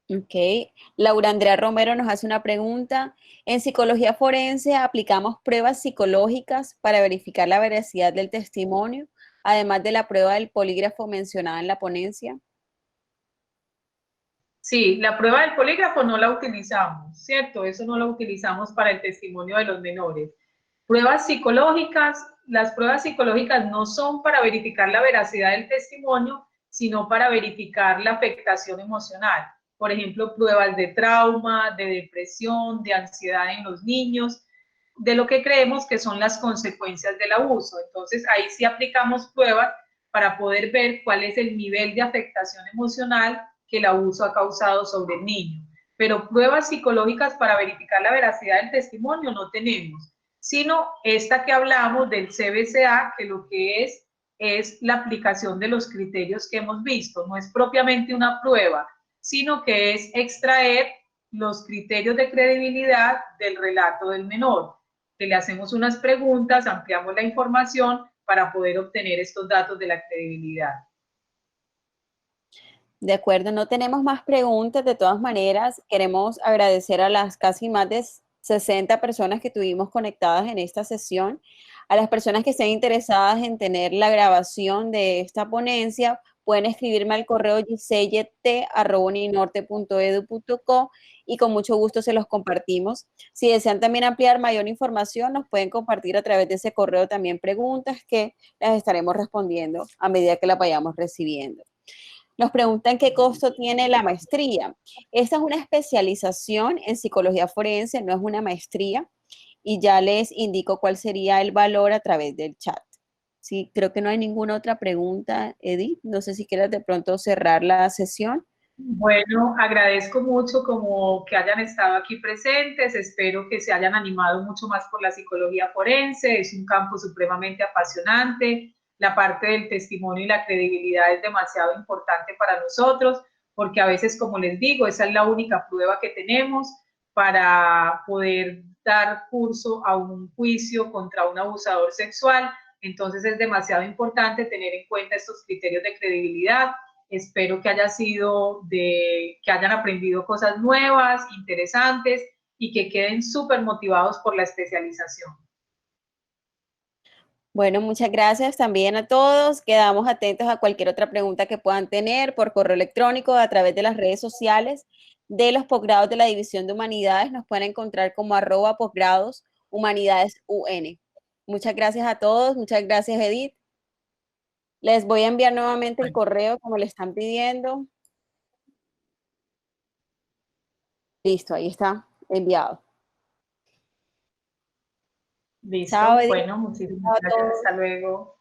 Ok. Laura Andrea Romero nos hace una pregunta. En psicología forense aplicamos pruebas psicológicas para verificar la veracidad del testimonio, además de la prueba del polígrafo mencionada en la ponencia. Sí, la prueba del polígrafo no la utilizamos, ¿cierto? Eso no lo utilizamos para el testimonio de los menores. Pruebas psicológicas, las pruebas psicológicas no son para verificar la veracidad del testimonio, sino para verificar la afectación emocional. Por ejemplo, pruebas de trauma, de depresión, de ansiedad en los niños, de lo que creemos que son las consecuencias del abuso. Entonces, ahí sí aplicamos pruebas para poder ver cuál es el nivel de afectación emocional que el abuso ha causado sobre el niño. Pero pruebas psicológicas para verificar la veracidad del testimonio no tenemos, sino esta que hablamos del CBCA, que lo que es la aplicación de los criterios que hemos visto. No es propiamente una prueba, sino que es extraer los criterios de credibilidad del relato del menor, que le hacemos unas preguntas, ampliamos la información para poder obtener estos datos de la credibilidad. De acuerdo, no tenemos más preguntas. De todas maneras, queremos agradecer a las casi más de 60 personas que tuvimos conectadas en esta sesión. A las personas que estén interesadas en tener la grabación de esta ponencia, pueden escribirme al correo giselle.t@uninorte.edu.co y con mucho gusto se los compartimos. Si desean también ampliar mayor información, nos pueden compartir a través de ese correo también preguntas que las estaremos respondiendo a medida que las vayamos recibiendo. Nos preguntan qué costo tiene la maestría. Esta es una especialización en psicología forense, no es una maestría, y ya les indico cuál sería el valor a través del chat. Sí, creo que no hay ninguna otra pregunta, Edith. No sé si quieres de pronto cerrar la sesión. Bueno, agradezco mucho como que hayan estado aquí presentes, espero que se hayan animado mucho más por la psicología forense, es un campo supremamente apasionante, la parte del testimonio y la credibilidad es demasiado importante para nosotros, porque a veces, como les digo, esa es la única prueba que tenemos para poder dar curso a un juicio contra un abusador sexual, entonces es demasiado importante tener en cuenta estos criterios de credibilidad. Espero que que hayan aprendido cosas nuevas, interesantes y que queden súper motivados por la especialización. Bueno, muchas gracias también a todos. Quedamos atentos a cualquier otra pregunta que puedan tener por correo electrónico a través de las redes sociales de los posgrados de la División de Humanidades. Nos pueden encontrar como @posgrados Humanidades UN. Muchas gracias a todos. Muchas gracias, Edith. Les voy a enviar nuevamente el correo como le están pidiendo. Listo, ahí está enviado. Listo, Chao, Edith. bueno, muchísimas Chao a gracias, todos. hasta luego.